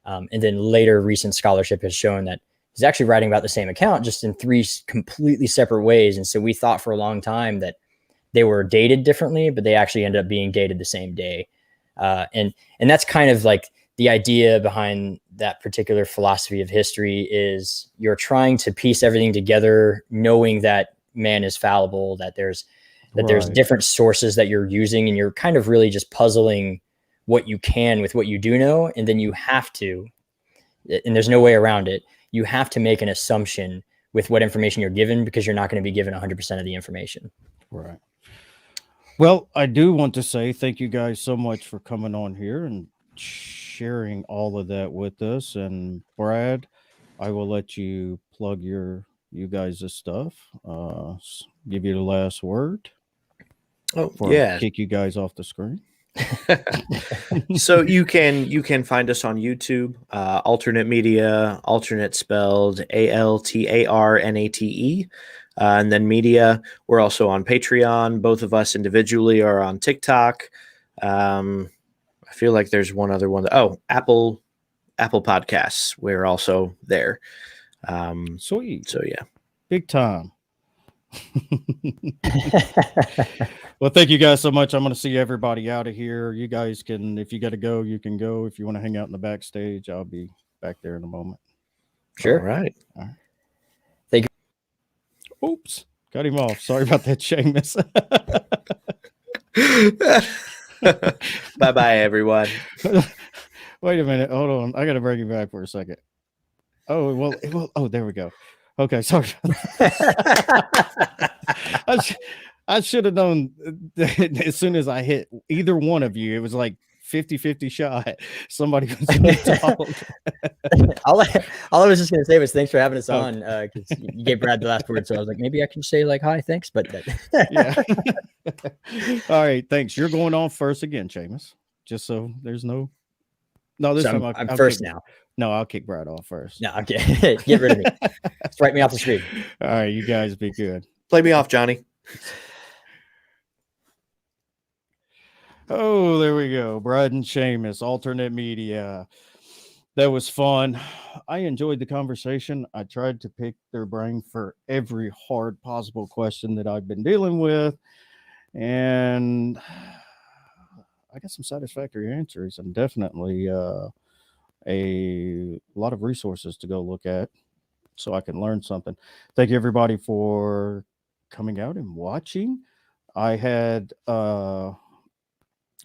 And then later recent scholarship has shown that he's actually writing about the same account, just in 3 completely separate ways. And so we thought for a long time that they were dated differently, but they actually ended up being dated the same day. And that's kind of like the idea behind that particular philosophy of history is you're trying to piece everything together, knowing that man is fallible, that there's different sources that you're using, and you're kind of really just puzzling what you can with what you do know. And then you have to, and there's no way around it, you have to make an assumption with what information you're given, because you're not going to be given 100% of the information. Right. Well, I do want to say thank you guys so much for coming on here and sharing all of that with us. And Brad, I will let you plug you guys' stuff. Give you the last word. Oh, yeah. Kick you guys off the screen. So you can find us on YouTube, Altarnate Media, Alternate spelled Altarnate, and then Media. We're also on Patreon. Both of us individually are on TikTok. I feel like there's one other one. Apple Podcasts. We're also there. Sweet. So yeah, big time. Well, thank you guys so much. I'm going to see everybody out of here. You guys can, if you got to go, you can go. If you want to hang out in the backstage, I'll be back there in a moment. Sure. All right. Thank you. Oops. Cut him off. Sorry about that, Seamus. Bye-bye, everyone. Wait a minute. Hold on. I got to bring you back for a second. Oh, well, oh, there we go. Okay, sorry. I should have known that as soon as I hit either one of you, it was like 50-50 shot. Somebody was going to talk. All I was just going to say was thanks for having us on, because you gave Brad the last word. So I was like, maybe I can say like, hi, thanks. But yeah. All right, thanks. You're going on first again, Seamus. Just so there's no. This so time I'm first now. No, I'll kick Brad off first. No, okay. Get rid of me. Just write me off the screen. All right, you guys be good. Play me off, Johnny. Oh, there we go. Brad and Seamus, Altarnate Media. That was fun. I enjoyed the conversation. I tried to pick their brain for every hard possible question that I've been dealing with. And I got some satisfactory answers, and definitely a lot of resources to go look at so I can learn something. Thank you, everybody, for coming out and watching. I had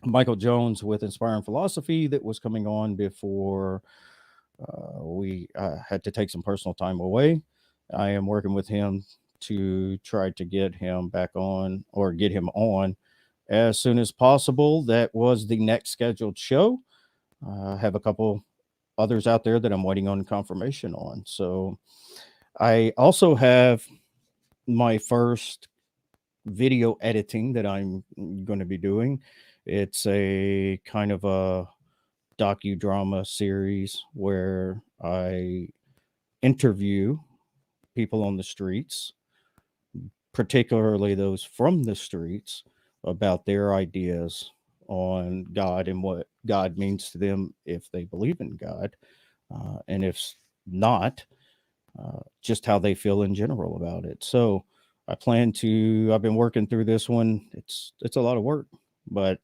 Michael Jones with Inspiring Philosophy that was coming on before we had to take some personal time away. I am working with him to try to get him back on, or get him on as soon as possible. That was the next scheduled show. I have a couple others out there that I'm waiting on confirmation on. So I also have my first video editing that I'm going to be doing. It's a kind of a docudrama series where I interview people on the streets, particularly those from the streets, about their ideas on God and what God means to them if they believe in God, and if not, just how they feel in general about it. So I've been working through this one. It's a lot of work, but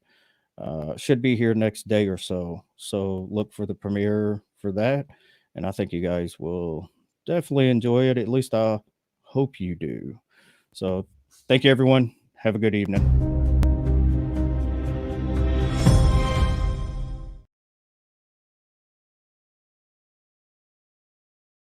should be here next day or so. So look for the premiere for that. And I think you guys will definitely enjoy it. At least I hope you do. So thank you, everyone. Have a good evening.